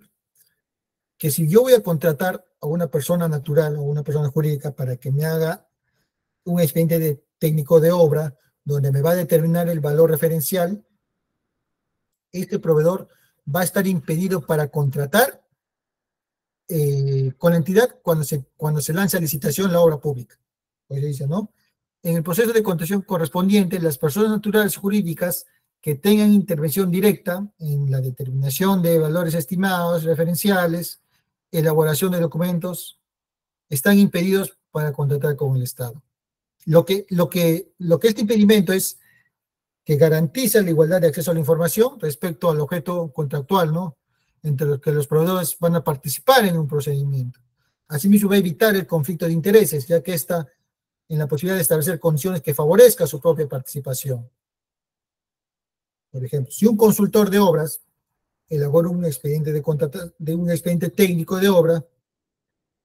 Que si yo voy a contratar a una persona natural o una persona jurídica para que me haga un expediente técnico de obra donde me va a determinar el valor referencial, este proveedor va a estar impedido para contratar con la entidad cuando se lanza a licitación la obra pública. Pues dice, ¿no? En el proceso de contratación correspondiente, las personas naturales jurídicas que tengan intervención directa en la determinación de valores estimados, referenciales, elaboración de documentos, están impedidos para contratar con el Estado. Lo que este impedimento es que garantiza la igualdad de acceso a la información respecto al objeto contractual, ¿no? Entre los que los proveedores van a participar en un procedimiento. Asimismo, va a evitar el conflicto de intereses, ya que está en la posibilidad de establecer condiciones que favorezcan su propia participación. Por ejemplo, si un consultor de obras elabora un expediente un expediente técnico de obra,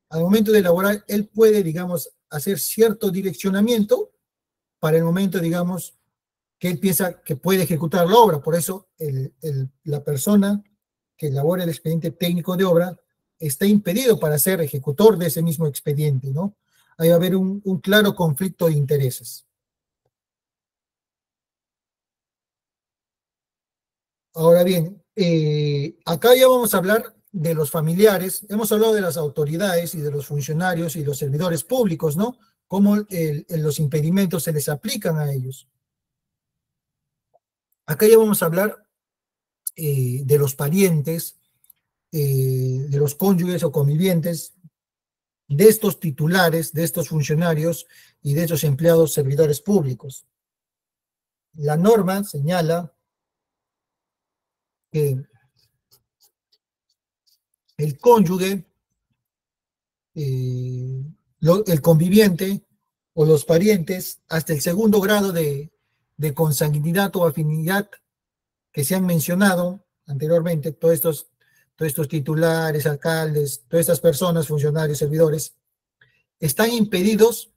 al momento de elaborar, él puede, digamos, hacer cierto direccionamiento para el momento, digamos, que él piensa que puede ejecutar la obra. Por eso, la persona que elabora el expediente técnico de obra está impedido para ser ejecutor de ese mismo expediente, ¿no? Ahí va a haber un claro conflicto de intereses. Ahora bien, acá ya vamos a hablar de los familiares. Hemos hablado de las autoridades y de los funcionarios y los servidores públicos, ¿no? Cómo los impedimentos se les aplican a ellos. Acá ya vamos a hablar de los parientes, de los cónyuges o convivientes, de estos titulares, de estos funcionarios y de estos empleados servidores públicos. La norma señala que el cónyuge, el conviviente o los parientes, hasta el segundo grado de consanguinidad o afinidad que se han mencionado anteriormente, todos estos titulares, alcaldes, todas estas personas, funcionarios, servidores, están impedidos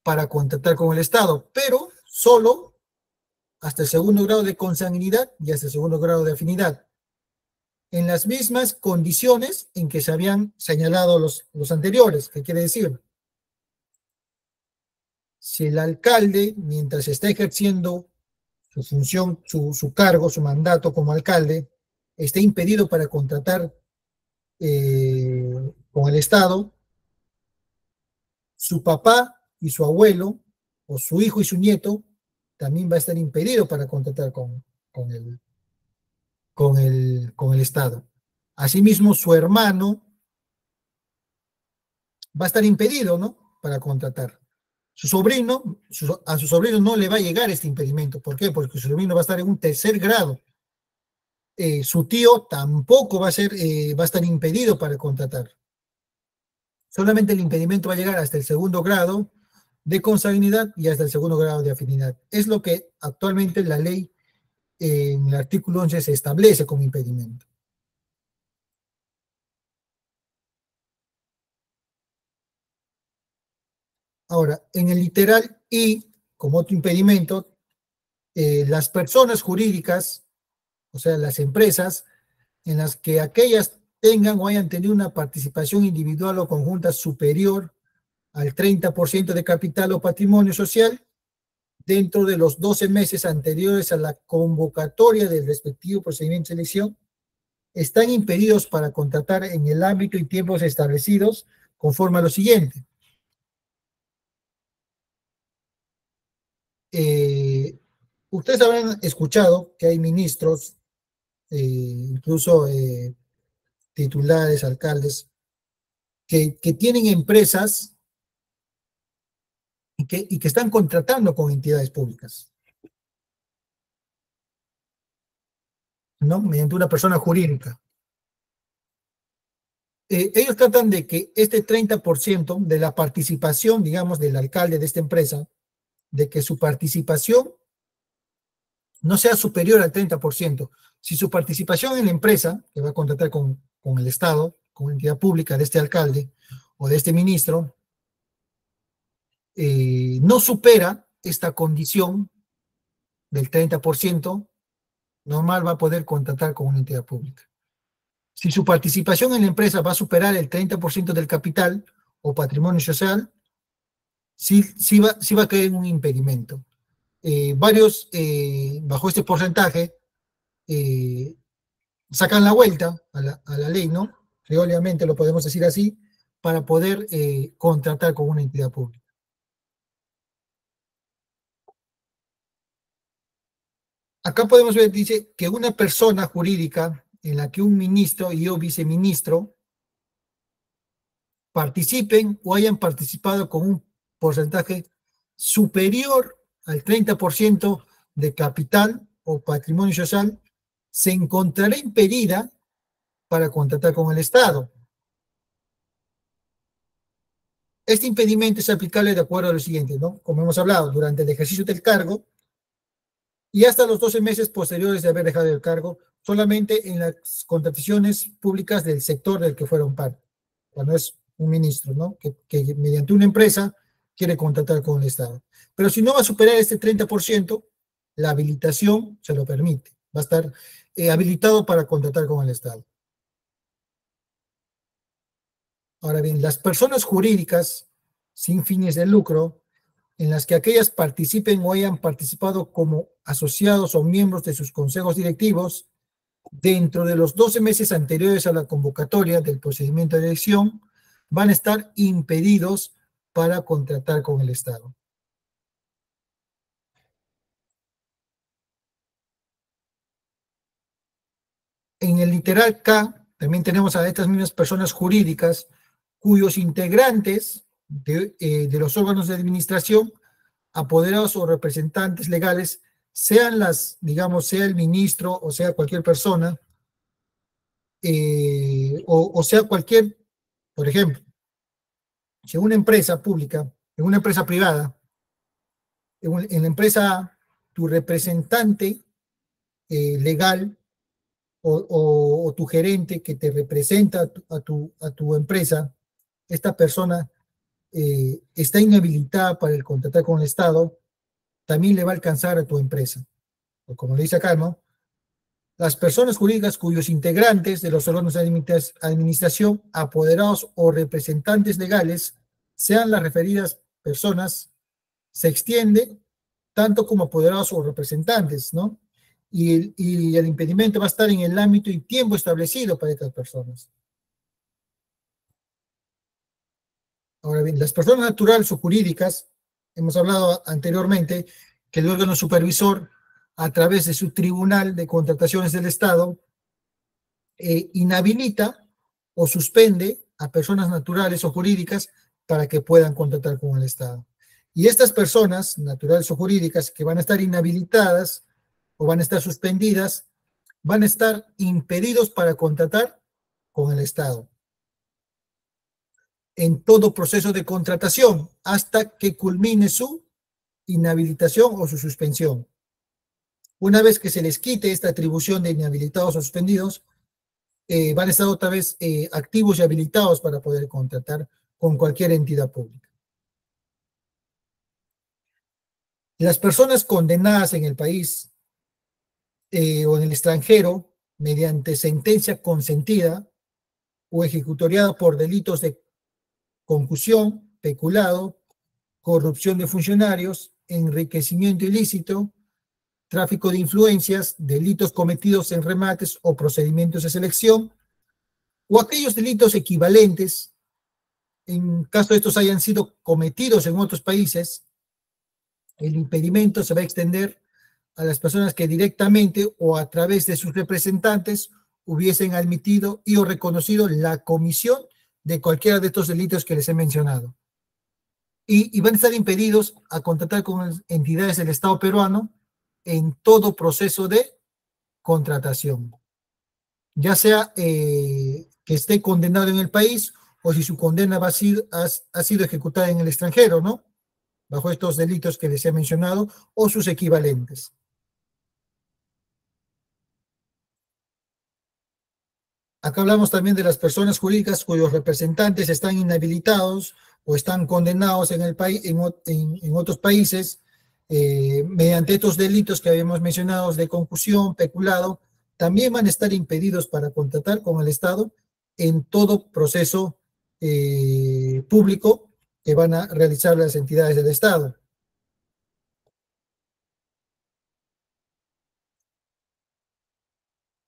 para contratar con el Estado, pero solo hasta el segundo grado de consanguinidad y hasta el segundo grado de afinidad, en las mismas condiciones en que se habían señalado los anteriores. ¿Qué quiere decir? Si el alcalde, mientras está ejerciendo su función, su cargo, su mandato como alcalde, está impedido para contratar con el Estado, su papá y su abuelo, o su hijo y su nieto, también va a estar impedido para contratar con el Estado. Asimismo, su hermano va a estar impedido, ¿no?, para contratar. Su sobrino, a su sobrino no le va a llegar este impedimento. ¿Por qué? Porque su sobrino va a estar en un tercer grado. Su tío tampoco va a estar impedido para contratar. Solamente el impedimento va a llegar hasta el segundo grado de consanguinidad y hasta el segundo grado de afinidad. Es lo que actualmente la ley en el artículo 11 se establece como impedimento. Ahora, en el literal I, como otro impedimento, las personas jurídicas, o sea, las empresas, en las que aquellas tengan o hayan tenido una participación individual o conjunta superior al 30% de capital o patrimonio social dentro de los 12 meses anteriores a la convocatoria del respectivo procedimiento de selección, están impedidos para contratar en el ámbito y tiempos establecidos conforme a lo siguiente. Ustedes habrán escuchado que hay ministros incluso titulares, alcaldes, que tienen empresas y que están contratando con entidades públicas, ¿no? Mediante una persona jurídica. Ellos tratan de que este 30% de la participación, digamos, del alcalde de esta empresa, de que su participación no sea superior al 30%. Si su participación en la empresa, que va a contratar con el Estado, con entidad pública de este alcalde o de este ministro, no supera esta condición del 30%, normal va a poder contratar con una entidad pública. Si su participación en la empresa va a superar el 30% del capital o patrimonio social, sí va a caer en un impedimento. Varios, bajo este porcentaje, sacan la vuelta a la ley, ¿no? Friolamente lo podemos decir así, para poder contratar con una entidad pública. Acá podemos ver, dice, que una persona jurídica en la que un ministro y o viceministro participen o hayan participado con un porcentaje superior al 30% de capital o patrimonio social, se encontrará impedida para contratar con el Estado. Este impedimento es aplicable de acuerdo a lo siguiente, ¿no? Como hemos hablado, durante el ejercicio del cargo y hasta los 12 meses posteriores de haber dejado el cargo, solamente en las contrataciones públicas del sector del que fueron parte, cuando es un ministro, ¿no? Que mediante una empresa quiere contratar con el Estado. Pero si no va a superar este 30%, la habilitación se lo permite. Va a estar habilitado para contratar con el Estado. Ahora bien, las personas jurídicas sin fines de lucro, en las que aquellas participen o hayan participado como asociados o miembros de sus consejos directivos, dentro de los 12 meses anteriores a la convocatoria del procedimiento de elección, van a estar impedidos para contratar con el Estado. En el literal K, también tenemos a estas mismas personas jurídicas cuyos integrantes de los órganos de administración, apoderados o representantes legales, sean sea el ministro o sea cualquier persona, o sea cualquier, por ejemplo, si en una empresa pública, en una empresa privada, en la empresa A, tu representante legal o tu gerente que te representa a tu empresa, esta persona está inhabilitada para el contratar con el Estado, también le va a alcanzar a tu empresa. O como le dice acá, ¿no? Las personas jurídicas cuyos integrantes de los órganos de administración, apoderados o representantes legales sean las referidas personas, se extiende tanto como apoderados o representantes, ¿no? Y el impedimento va a estar en el ámbito y tiempo establecido para estas personas. Ahora bien, las personas naturales o jurídicas, hemos hablado anteriormente que el órgano supervisor, a través de su tribunal de contrataciones del Estado, inhabilita o suspende a personas naturales o jurídicas para que puedan contratar con el Estado. Y estas personas naturales o jurídicas que van a estar inhabilitadas o van a estar suspendidas, van a estar impedidos para contratar con el Estado en todo proceso de contratación hasta que culmine su inhabilitación o su suspensión. Una vez que se les quite esta atribución de inhabilitados o suspendidos, van a estar otra vez activos y habilitados para poder contratar con cualquier entidad pública. Las personas condenadas en el país o en el extranjero mediante sentencia consentida o ejecutoriada por delitos de concusión, peculado, corrupción de funcionarios, enriquecimiento ilícito, tráfico de influencias, delitos cometidos en remates o procedimientos de selección, o aquellos delitos equivalentes, en caso de estos hayan sido cometidos en otros países, el impedimento se va a extender a las personas que directamente o a través de sus representantes hubiesen admitido y o reconocido la comisión de cualquiera de estos delitos que les he mencionado. Y van a estar impedidos a contratar con entidades del Estado peruano en todo proceso de contratación, ya sea que esté condenado en el país o si su condena ha sido ejecutada en el extranjero, ¿no? Bajo estos delitos que les he mencionado o sus equivalentes. Acá hablamos también de las personas jurídicas cuyos representantes están inhabilitados o están condenados en el país, en otros países, mediante estos delitos que habíamos mencionado de concusión, peculado, también van a estar impedidos para contratar con el Estado en todo proceso público que van a realizar las entidades del Estado.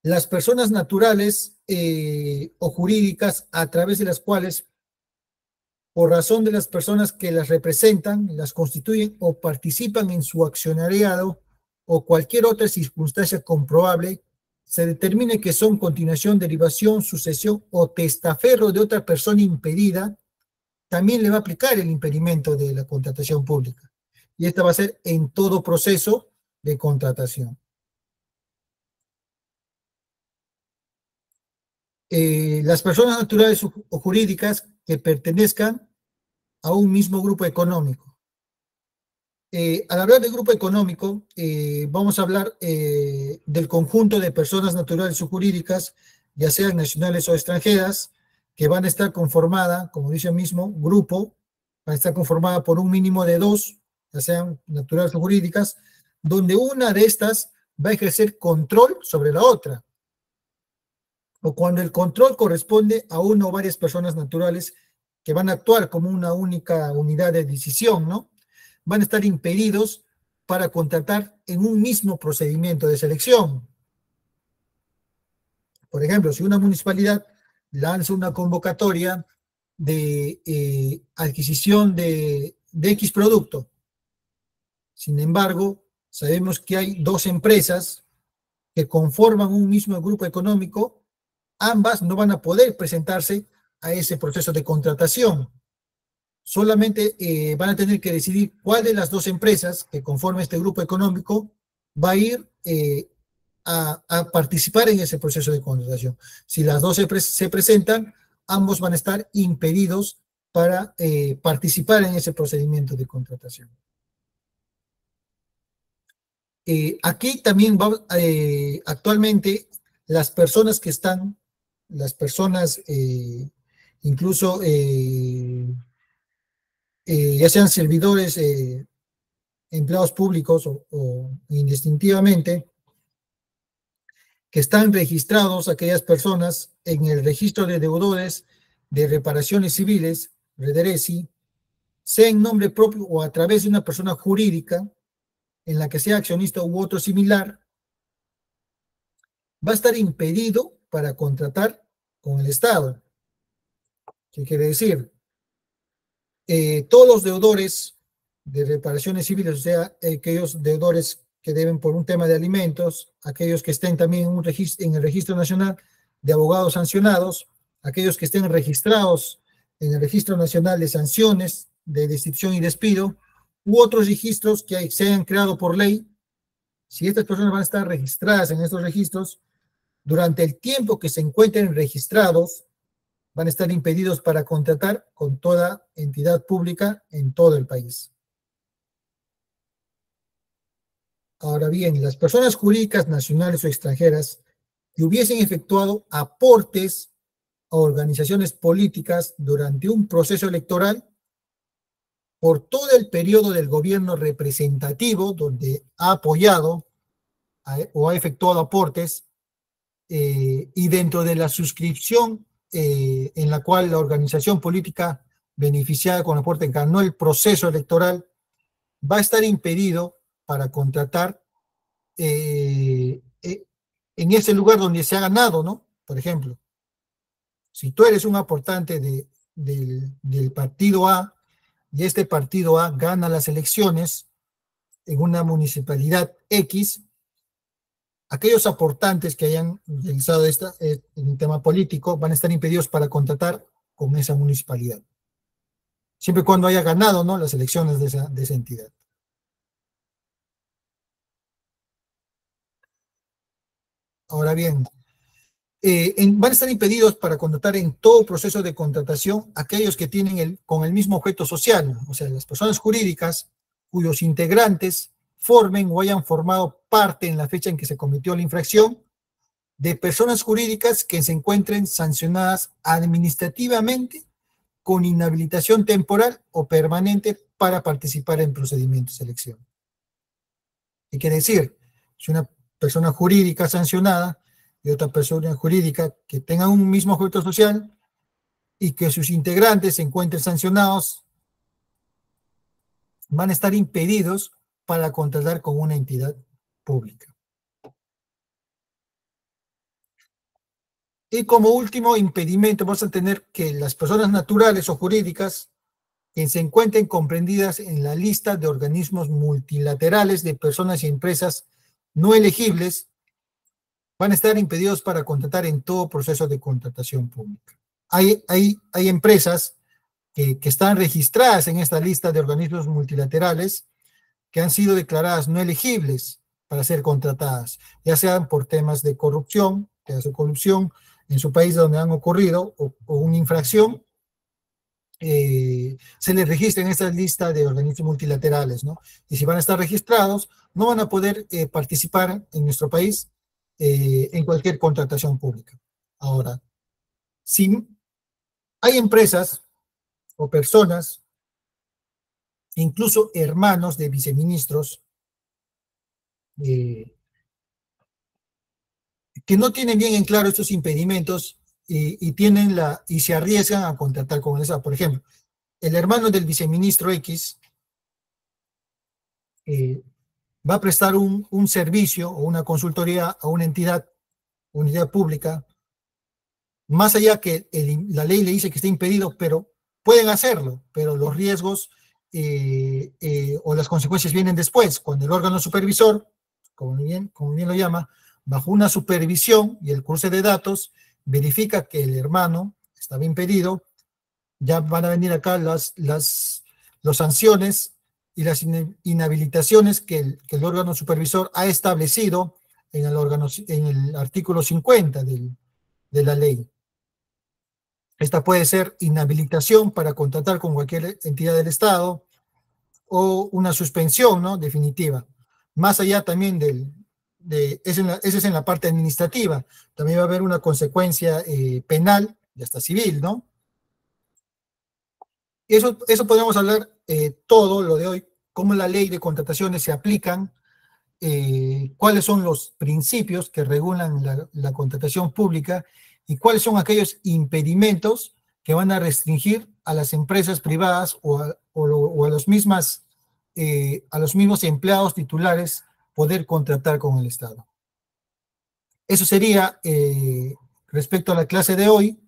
Las personas naturales o jurídicas a través de las cuales, por razón de las personas que las representan, las constituyen o participan en su accionariado o cualquier otra circunstancia comprobable, se determine que son continuación, derivación, sucesión o testaferro de otra persona impedida, también le va a aplicar el impedimento de la contratación pública. Y esta va a ser en todo proceso de contratación. Las personas naturales o jurídicas que pertenezcan a un mismo grupo económico. Al hablar de grupo económico, vamos a hablar del conjunto de personas naturales o jurídicas, ya sean nacionales o extranjeras, que van a estar conformada, como dice el mismo grupo, van a estar conformada por un mínimo de 2, ya sean naturales o jurídicas, donde una de estas va a ejercer control sobre la otra, o cuando el control corresponde a una o varias personas naturales que van a actuar como una única unidad de decisión, ¿no? Van a estar impedidos para contratar en un mismo procedimiento de selección. Por ejemplo, si una municipalidad lanza una convocatoria de adquisición de X producto, sin embargo, sabemos que hay 2 empresas que conforman un mismo grupo económico, ambas no van a poder presentarse a ese proceso de contratación. Solamente van a tener que decidir cuál de las 2 empresas que conforman este grupo económico va a ir a participar en ese proceso de contratación. Si las 2 se presentan, ambos van a estar impedidos para participar en ese procedimiento de contratación. Aquí también actualmente las personas que están, las personas incluso ya sean servidores, empleados públicos o indistintivamente, que están registrados aquellas personas en el registro de deudores de reparaciones civiles, REDERECI, sea en nombre propio o a través de una persona jurídica en la que sea accionista u otro similar, va a estar impedido para contratar con el Estado. ¿Qué quiere decir? Todos los deudores de reparaciones civiles, o sea, aquellos deudores que deben por un tema de alimentos, aquellos que estén también en el Registro Nacional de Abogados Sancionados, aquellos que estén registrados en el Registro Nacional de Sanciones, de Destitución y Despido, u otros registros que se hayan creado por ley. Si estas personas van a estar registradas en estos registros, durante el tiempo que se encuentren registrados, van a estar impedidos para contratar con toda entidad pública en todo el país. Ahora bien, las personas jurídicas nacionales o extranjeras que hubiesen efectuado aportes a organizaciones políticas durante un proceso electoral por todo el periodo del gobierno representativo donde ha apoyado o ha efectuado aportes y dentro de la suscripción en la cual la organización política beneficiada con aporte ganó el proceso electoral, va a estar impedido para contratar en ese lugar donde se ha ganado, ¿no? Por ejemplo, si tú eres un aportante del partido A y este partido A gana las elecciones, en una municipalidad X, aquellos aportantes que hayan realizado en un tema político van a estar impedidos para contratar con esa municipalidad, siempre y cuando haya ganado, ¿no?, las elecciones de esa entidad. Ahora bien, van a estar impedidos para contratar en todo proceso de contratación aquellos que tienen con el mismo objeto social, o sea, las personas jurídicas cuyos integrantes formen o hayan formado parte en la fecha en que se cometió la infracción, de personas jurídicas que se encuentren sancionadas administrativamente con inhabilitación temporal o permanente para participar en procedimientos de selección. ¿Qué quiere decir? Si una persona jurídica sancionada y otra persona jurídica que tenga un mismo objeto social y que sus integrantes se encuentren sancionados, van a estar impedidos para contratar con una entidad pública. Y como último impedimento, vamos a tener que las personas naturales o jurídicas que se encuentren comprendidas en la lista de organismos multilaterales de personas y empresas no elegibles van a estar impedidos para contratar en todo proceso de contratación pública. Hay empresas que están registradas en esta lista de organismos multilaterales que han sido declaradas no elegibles para ser contratadas, ya sean por temas de corrupción, en su país donde han ocurrido, o una infracción, se les registra en esta lista de organismos multilaterales, ¿no? Y si van a estar registrados, no van a poder participar en nuestro país en cualquier contratación pública. Ahora, si hay empresas o personas, incluso hermanos de viceministros, que no tienen bien en claro estos impedimentos y se arriesgan a contratar con el Estado. Por ejemplo, el hermano del viceministro X va a prestar un servicio o una consultoría a una unidad pública, más allá que la ley le dice que está impedido, pero pueden hacerlo, pero los riesgos o las consecuencias vienen después, cuando el órgano supervisor, como bien lo llama, bajo una supervisión y el cruce de datos, verifica que el hermano estaba impedido, ya van a venir acá las sanciones y las inhabilitaciones que el órgano supervisor ha establecido en el artículo 50 de la ley. Esta puede ser inhabilitación para contratar con cualquier entidad del Estado o una suspensión, ¿no?, definitiva. Más allá también esa es en la parte administrativa, también va a haber una consecuencia penal y hasta civil, ¿no? Eso podemos hablar todo lo de hoy, cómo la ley de contrataciones se aplican, cuáles son los principios que regulan la contratación pública y cuáles son aquellos impedimentos que van a restringir a las empresas privadas o a los mismos empleados titulares poder contratar con el Estado. Eso sería respecto a la clase de hoy.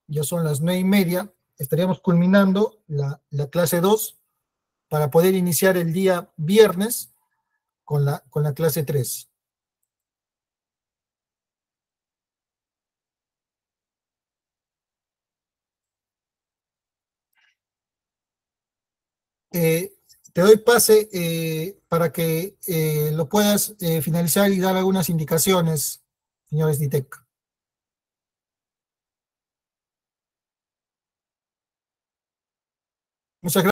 Ya son las 9:30. Estaríamos culminando la clase 2 para poder iniciar el día viernes con la clase 3. Te doy pase para que lo puedas finalizar y dar algunas indicaciones, señores de ITEC. Muchas gracias.